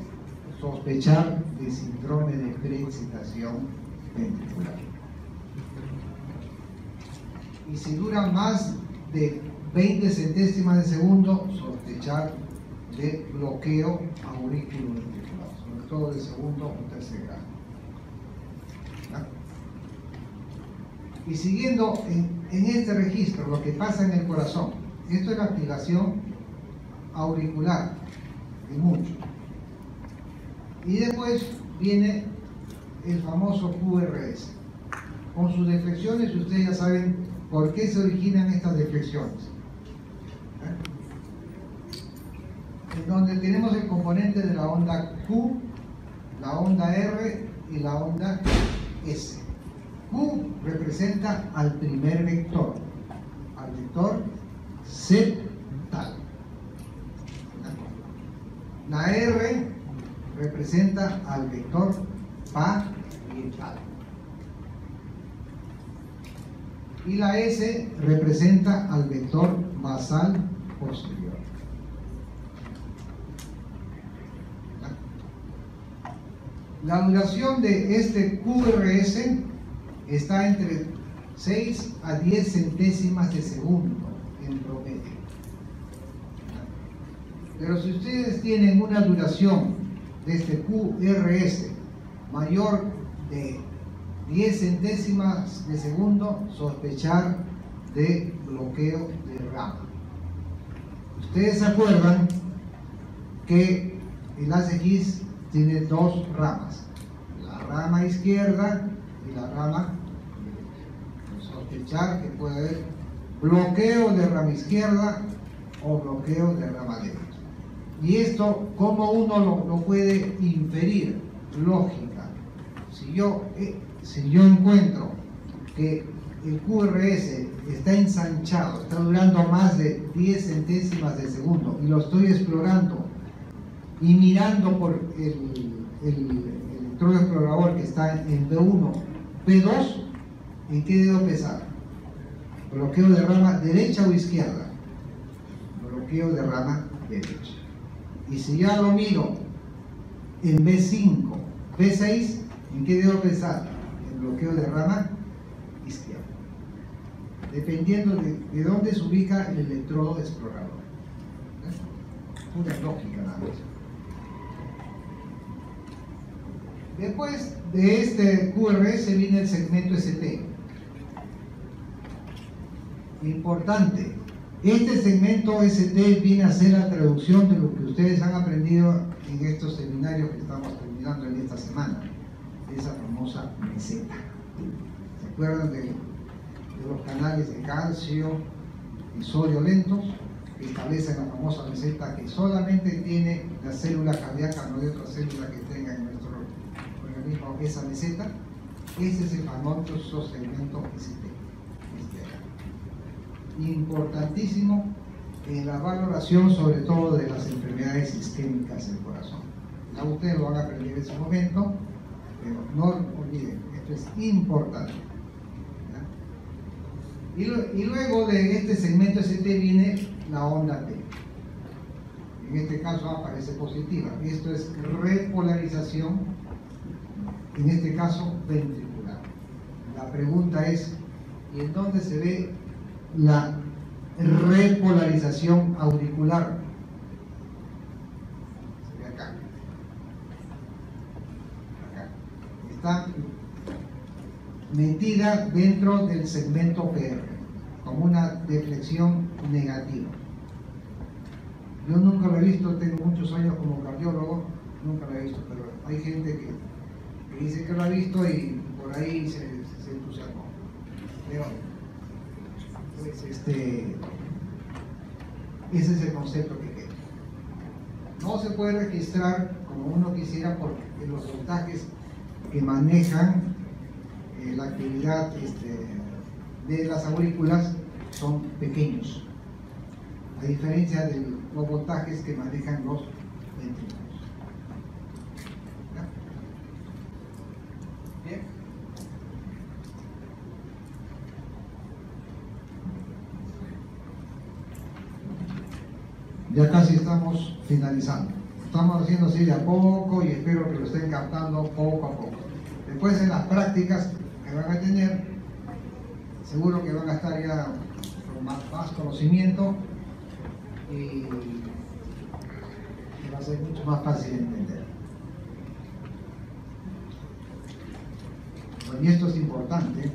sospechar de síndrome de preexcitación ventricular. Y si dura más de 20 centésimas de segundo, sospechar de bloqueo auriculoventricular, sobre todo de segundo o tercer grado. ¿Ya? Y siguiendo en este registro lo que pasa en el corazón, esto es la activación auricular de muchos. Y después viene el famoso QRS. Con sus deflexiones, ustedes ya saben por qué se originan estas deflexiones. En donde tenemos el componente de la onda Q, la onda R y la onda S. Q representa al primer vector, al vector Z-tal. La R representa al vector parietal. Y la S representa al vector basal posterior. La duración de este QRS está entre 6 a 10 centésimas de segundo en promedio. Pero si ustedes tienen una duración de este QRS mayor de 10 centésimas de segundo, sospechar de bloqueo de rama. Ustedes se acuerdan que el ACX tiene dos ramas, la rama izquierda y la rama derecha. Sospechar que puede haber bloqueo de rama izquierda o bloqueo de rama derecha. Y esto, ¿cómo uno lo puede inferir? Lógica. Si yo encuentro que el QRS está ensanchado, está durando más de 10 centésimas de segundo y lo estoy explorando y mirando por el electrodo explorador que está en B1, B2, ¿en qué debo empezar? ¿Bloqueo de rama derecha o izquierda? Bloqueo de rama derecha. Y si ya lo miro en B5, B6, ¿en qué debo empezar? El bloqueo de rama izquierda, dependiendo de dónde se ubica el electrodo explorador. Pura lógica nada más. Después de este QRS viene el segmento ST. Importante, este segmento ST viene a ser la traducción de lo que ustedes han aprendido en estos seminarios que estamos terminando en esta semana, esa famosa meseta. ¿Se acuerdan de los canales de calcio y sodio lentos que establecen la famosa meseta que solamente tiene la célula cardíaca, no hay otra célula que tenga en nuestro organismo esa meseta? Ese es el famoso segmento ST. Importantísimo en la valoración, sobre todo de las enfermedades isquémicas del corazón. Ya ustedes lo van a aprender en ese momento, pero no olviden, esto es importante. Y luego de este segmento ST viene la onda T. En este caso aparece positiva. Esto es repolarización, en este caso ventricular. La pregunta es, ¿y en dónde se ve la repolarización auricular? Se ve acá. Acá. Está metida dentro del segmento PR, como una deflexión negativa. Yo nunca lo he visto, tengo muchos años como cardiólogo, nunca lo he visto, pero hay gente que dice que lo ha visto y por ahí se entusiasmó. Pero pues, ese es el concepto que queda. No se puede registrar como uno quisiera porque los voltajes que manejan la actividad de las aurículas son pequeños, a diferencia de los voltajes que manejan los ventrículos. Bien. Ya casi estamos finalizando. Estamos haciendo así de a poco y espero que lo estén captando poco a poco. Después en las prácticas que van a tener, seguro que van a estar ya con más conocimiento y va a ser mucho más fácil de entender. Bueno, y esto es importante.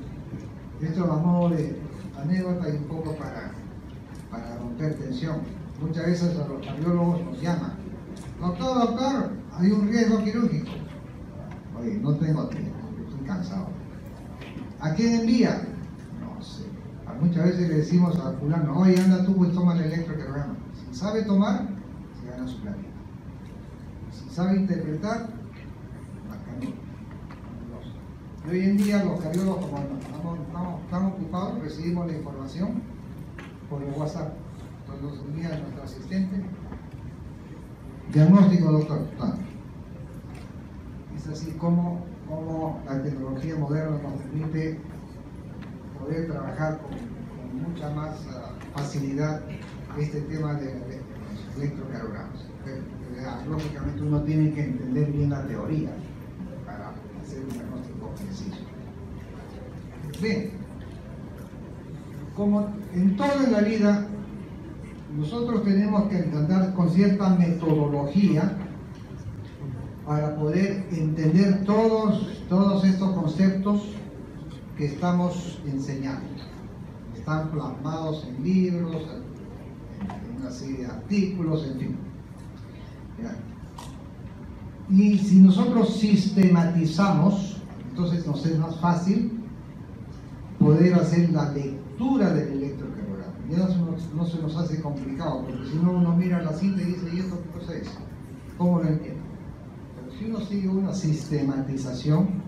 Esto es a modo de anécdota y un poco para romper tensión. Muchas veces a los cardiólogos nos llaman: doctor, hay un riesgo quirúrgico. Oye, no tengo tiempo, estoy cansado. ¿A quién envía? No sé. Muchas veces le decimos a fulano: oye, anda tú, pues toma el electrocardiograma. Si sabe tomar, se gana su planeta. Si sabe interpretar, bacán. Y hoy en día los cardiólogos, como estamos tan ocupados, recibimos la información por el WhatsApp. Entonces nos envía nuestro asistente: diagnóstico, doctor. Es así como la tecnología moderna nos permite poder trabajar con mucha más facilidad este tema de los electrocardiogramas. Lógicamente uno tiene que entender bien la teoría para hacer un diagnóstico preciso. Bien, como en todo en la vida, nosotros tenemos que andar con cierta metodología para poder entender todos estos conceptos que estamos enseñando. Están plasmados en libros, en una serie de artículos, en fin. Y si nosotros sistematizamos, entonces nos es más fácil poder hacer la lectura del electrocardiograma. Ya no se nos hace complicado, porque si no uno mira la cinta y dice: ¿y esto qué cosa es? ¿Cómo lo entiendo? Pero si uno sigue una sistematización,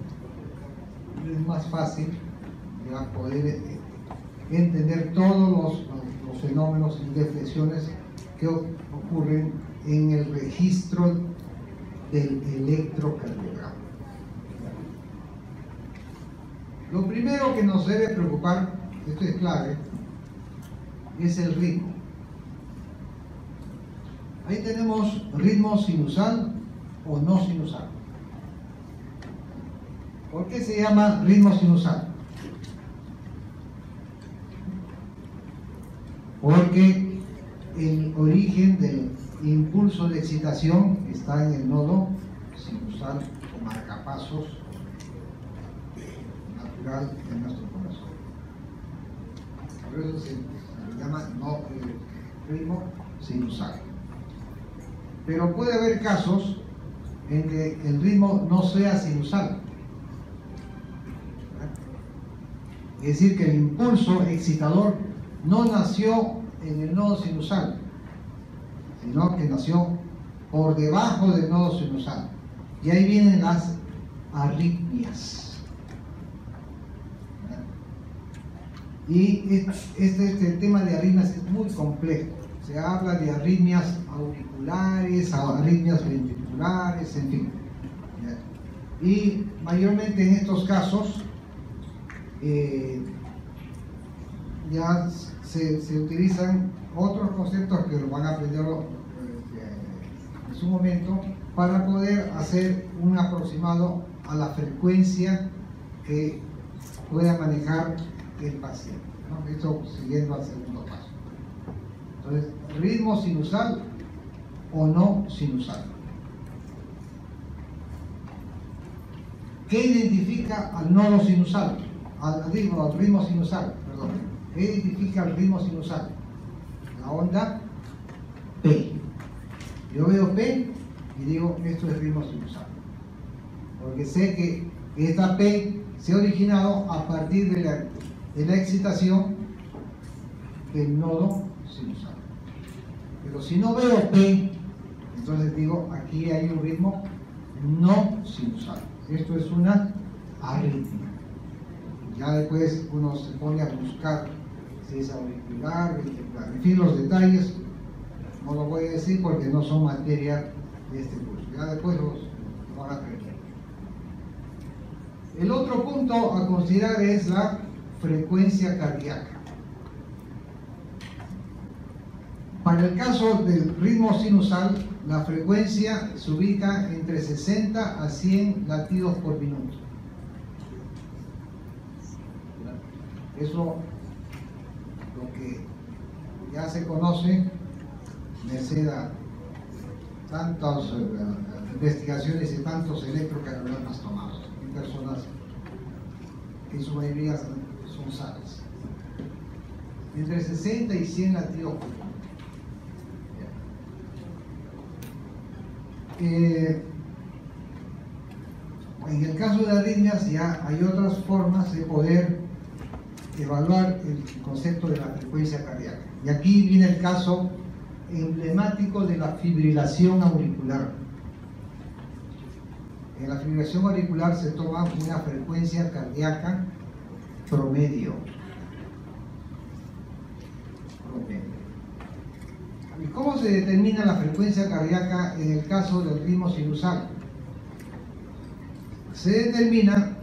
es más fácil ya poder entender todos los fenómenos y deflexiones que ocurren en el registro del electrocardiograma. Lo primero que nos debe preocupar, esto es clave, es el ritmo. Ahí tenemos ritmo sinusal o no sinusal. ¿Por qué se llama ritmo sinusal? Porque el origen del impulso de excitación está en el nodo sinusal o marcapasos natural de nuestro corazón. Por eso se llama ritmo sinusal. Pero puede haber casos en que el ritmo no sea sinusal. Es decir, que el impulso excitador no nació en el nodo sinusal, sino que nació por debajo del nodo sinusal. Y ahí vienen las arritmias. Y este tema de arritmias es muy complejo. Se habla de arritmias auriculares, arritmias ventriculares, en fin. Y mayormente en estos casos ya se utilizan otros conceptos que lo van a aprender en su momento para poder hacer un aproximado a la frecuencia que pueda manejar el paciente, ¿no? Esto siguiendo al segundo paso. Entonces, ritmo sinusal o no sinusal. ¿Qué identifica al nodo sinusal? Al ritmo sinusal, perdón. ¿Qué identifica al ritmo sinusal? La onda P. Yo veo P y digo, esto es ritmo sinusal. Porque sé que esta P se ha originado a partir de la excitación del nodo sinusal. Pero si no veo P, entonces digo, aquí hay un ritmo no sinusal. Esto es una arritmia. Ya después uno se pone a buscar si es auricular, ventricular. En fin, los detalles no los voy a decir porque no son materia de este curso. Ya después los van a aprender. El otro punto a considerar es la frecuencia cardíaca. Para el caso del ritmo sinusal, la frecuencia se ubica entre 60 a 100 latidos por minuto. Eso lo que ya se conoce merced a tantas investigaciones y tantos electrocardiogramas tomados en personas que en su mayoría son sanas. Entre 60 y 100 latidos por minuto. En el caso de arritmias ya hay otras formas de poder evaluar el concepto de la frecuencia cardíaca. Y aquí viene el caso emblemático de la fibrilación auricular. En la fibrilación auricular se toma una frecuencia cardíaca promedio. ¿Y cómo se determina la frecuencia cardíaca en el caso del ritmo sinusal? Se determina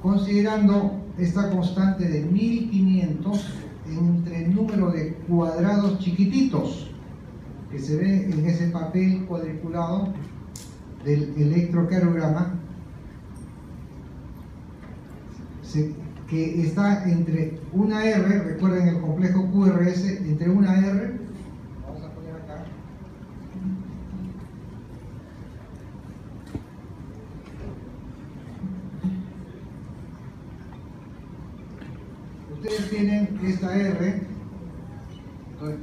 considerando esta constante de 1500 entre el número de cuadrados chiquititos que se ve en ese papel cuadriculado del electrocardiograma, que está entre una R, recuerden el complejo QRS, entre una R, vamos a poner acá, ustedes tienen esta R, entonces,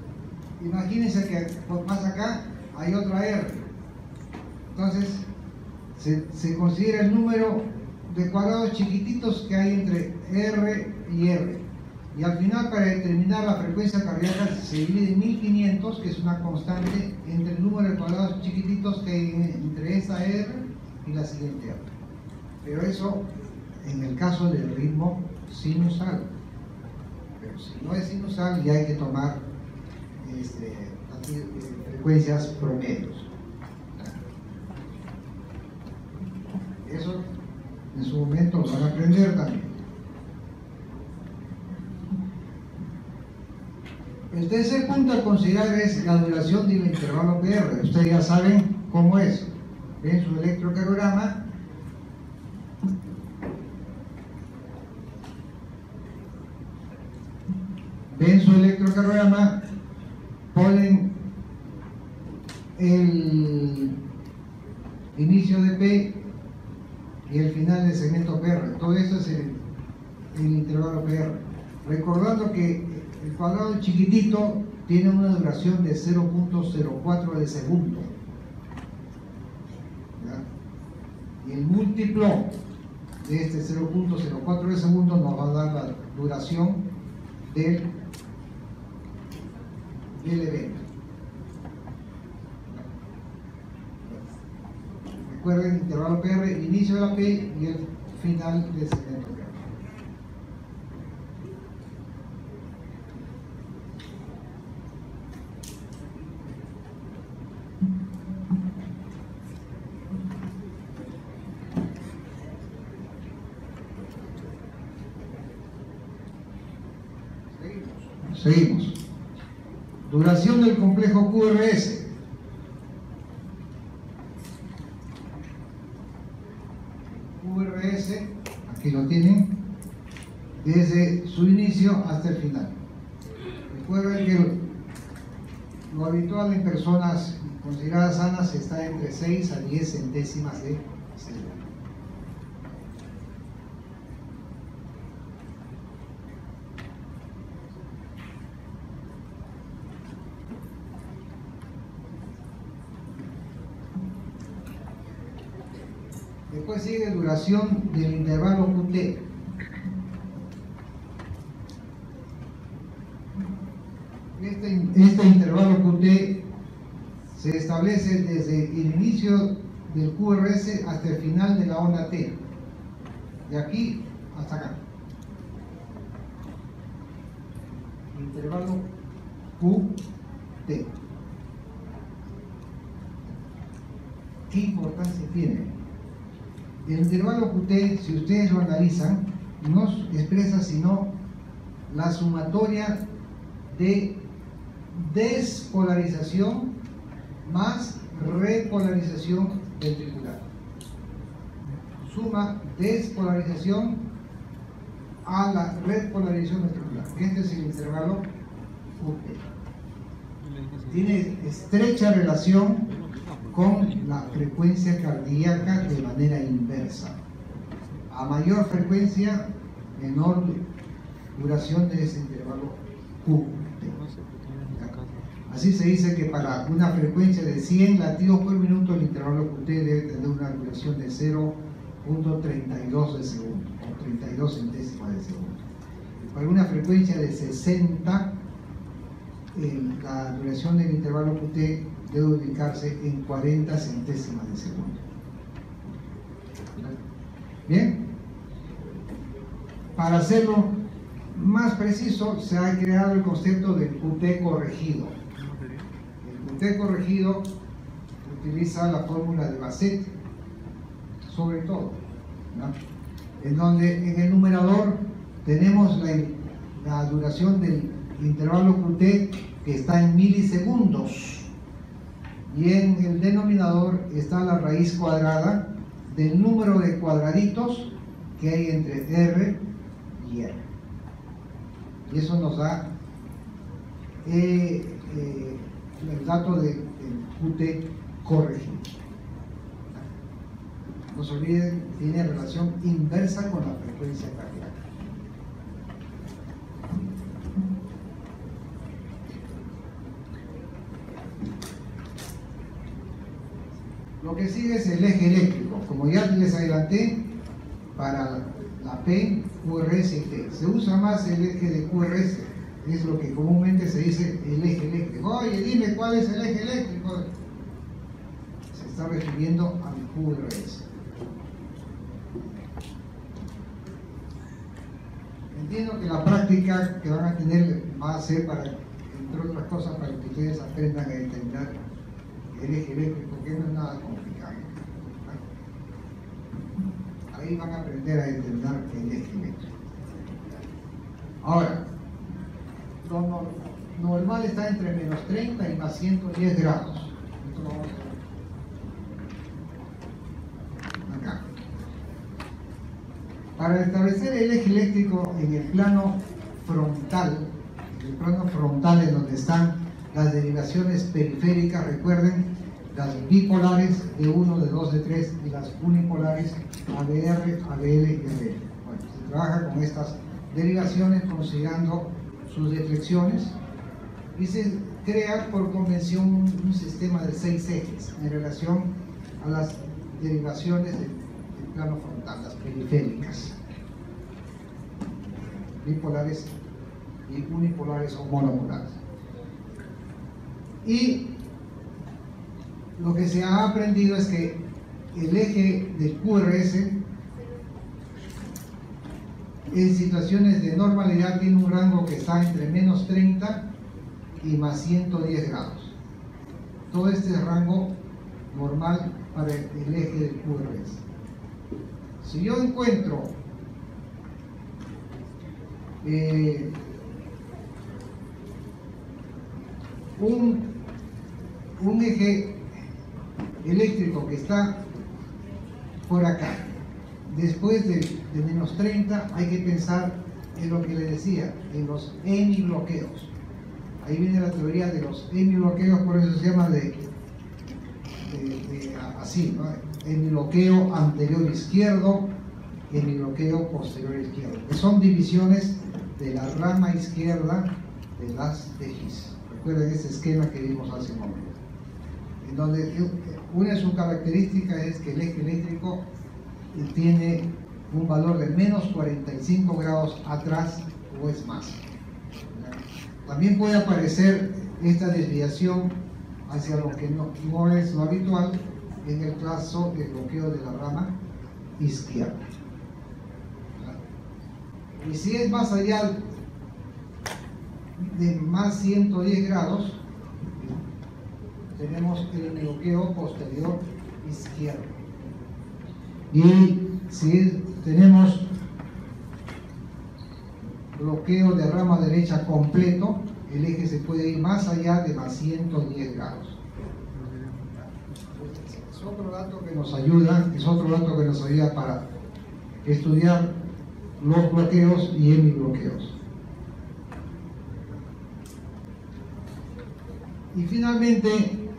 imagínense que más acá hay otra R, entonces se considera el número de cuadrados chiquititos que hay entre R y R, y al final para determinar la frecuencia cardíaca se divide en 1500, que es una constante, entre el número de cuadrados chiquititos que hay entre esa R y la siguiente R. Pero eso en el caso del ritmo sinusal. Pero si no es sinusal ya hay que tomar frecuencias promedios. Eso en su momento lo van a aprender también. El tercer punto a considerar es la duración del intervalo PR. Ustedes ya saben cómo es. Ven su electrocardiograma. Ven su electrocardiograma, ponen el inicio de P y el final del segmento PR. Todo eso es el intervalo PR. Recordando que el cuadrado chiquitito tiene una duración de 0.04 de segundo. ¿Ya? Y el múltiplo de este 0.04 de segundo nos va a dar la duración del evento. Recuerden, intervalo PR, inicio de la P y el final del segmento PR. seguimos. Duración del complejo QRS. QRS, aquí lo tienen, desde su inicio hasta el final. Recuerden que lo habitual en personas consideradas sanas está entre 6 a 10 centésimas de segundo. Después sigue duración del intervalo QT. Este intervalo QT se establece desde el inicio del QRS hasta el final de la onda T, de aquí hasta acá. Intervalo QT. ¿Qué importancia tiene? El intervalo QT, si ustedes lo analizan, no expresa sino la sumatoria de despolarización más repolarización ventricular. Suma despolarización a la repolarización ventricular. Este es el intervalo QT. Tiene estrecha relación con la frecuencia cardíaca de manera inversa. A mayor frecuencia, menor duración de ese intervalo QT. Así se dice que para una frecuencia de 100 latidos por minuto, el intervalo QT debe tener una duración de 0.32 de segundo, o 32 centésimas de segundo. Para una frecuencia de 60, la duración del intervalo QT debe ubicarse en 40 centésimas de segundo. Bien, para hacerlo más preciso, se ha creado el concepto del QT corregido. El QT corregido utiliza la fórmula de Bassett, sobre todo, ¿no? En donde en el numerador tenemos la duración del intervalo QT que está en milisegundos, y en el denominador está la raíz cuadrada del número de cuadraditos que hay entre R y R. Y eso nos da el dato del QT corregido. No se olviden, tiene relación inversa con la frecuencia cardíaca. Lo que sigue es el eje eléctrico. Como ya les adelanté, para la P, QRS y T. Se usa más el eje de QRS, es lo que comúnmente se dice el eje eléctrico. Oye, dime cuál es el eje eléctrico. Se está refiriendo al QRS. Entiendo que la práctica que van a tener va a ser para, entre otras cosas, para que ustedes aprendan a entender el eje eléctrico, que no es nada complicado. Ahí van a aprender a entender el eje eléctrico. Ahora, lo normal está entre menos 30 y más 110 grados. Esto lo vamos a ver acá. Para establecer el eje eléctrico en el plano frontal en donde están las derivaciones periféricas, recuerden, las bipolares de 1, de 2, de 3 y las unipolares ABR, ABL y ABL. Bueno, se trabaja con estas derivaciones considerando sus deflexiones y se crea por convención un sistema de 6 ejes en relación a las derivaciones del plano frontal, las periféricas, bipolares y unipolares o monopolares. Y lo que se ha aprendido es que el eje del QRS en situaciones de normalidad tiene un rango que está entre menos 30 y más 110 grados. Todo este es rango normal para el eje del QRS. Si yo encuentro un eje eléctrico que está por acá, después de menos 30, hay que pensar en lo que le decía, en los hemibloqueos. Ahí viene la teoría de los hemibloqueos, por eso se llama así, ¿no? Hemibloqueo anterior izquierdo, hemibloqueo posterior izquierdo, que son divisiones de la rama izquierda de las TGIS. Recuerden ese esquema que vimos hace un momento, en donde una de sus características es que el eje eléctrico tiene un valor de menos 45 grados atrás o es más. También puede aparecer esta desviación hacia lo que no es lo habitual en el caso del bloqueo de la rama izquierda. Y si es más allá de más 110 grados, tenemos el bloqueo posterior izquierdo. Y si tenemos bloqueo de rama derecha completo, el eje se puede ir más allá de más 110 grados. Es otro dato que nos ayuda, para estudiar los bloqueos y hemibloqueos. Y finalmente,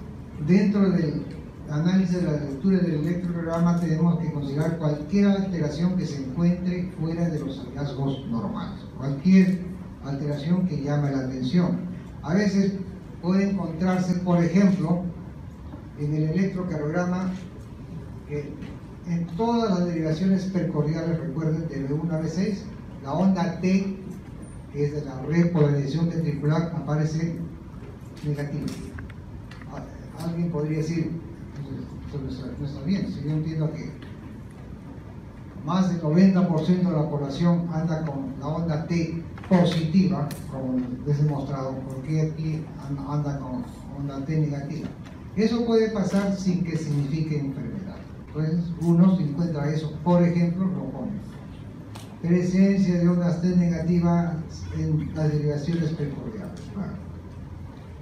dentro del análisis de la lectura del electrocardiograma tenemos que considerar cualquier alteración que se encuentre fuera de los hallazgos normales, cualquier alteración que llame la atención. A veces puede encontrarse, por ejemplo, en el electrocardiograma, que en todas las derivaciones percordiales, recuerden, de B1 a B6, la onda T, que es de la repolarización ventricular, aparece negativa. Alguien podría decir, eso no está bien. Si yo entiendo que más del 90% de la población anda con la onda T positiva, como es demostrado, ¿por qué aquí anda con onda T negativa? Eso puede pasar sin que signifique enfermedad. Entonces, uno se encuentra eso, por ejemplo, lo pone presencia de ondas T negativas en las derivaciones percordiales,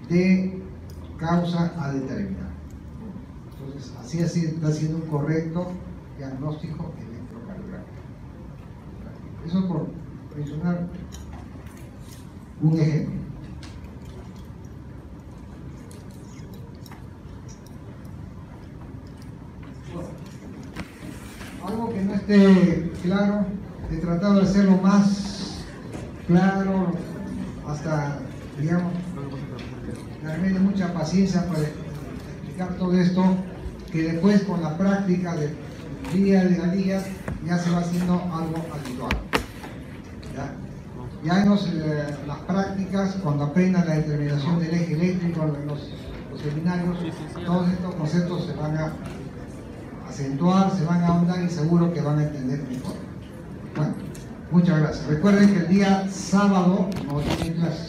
de causa a determinar. Entonces, así está siendo un correcto diagnóstico electrocardiográfico. Eso por mencionar un ejemplo. Algo que no esté claro, he tratado de hacerlo más claro, hasta, digamos, darme mucha paciencia para explicar todo esto, que después con la práctica de día a día ya se va haciendo algo habitual. Ya en las prácticas, cuando aprendan la determinación del eje eléctrico en los seminarios, todos estos conceptos se van a acentuar, se van a ahondar y seguro que van a entender mejor. Bueno, muchas gracias. Recuerden que el día sábado no tienen clases.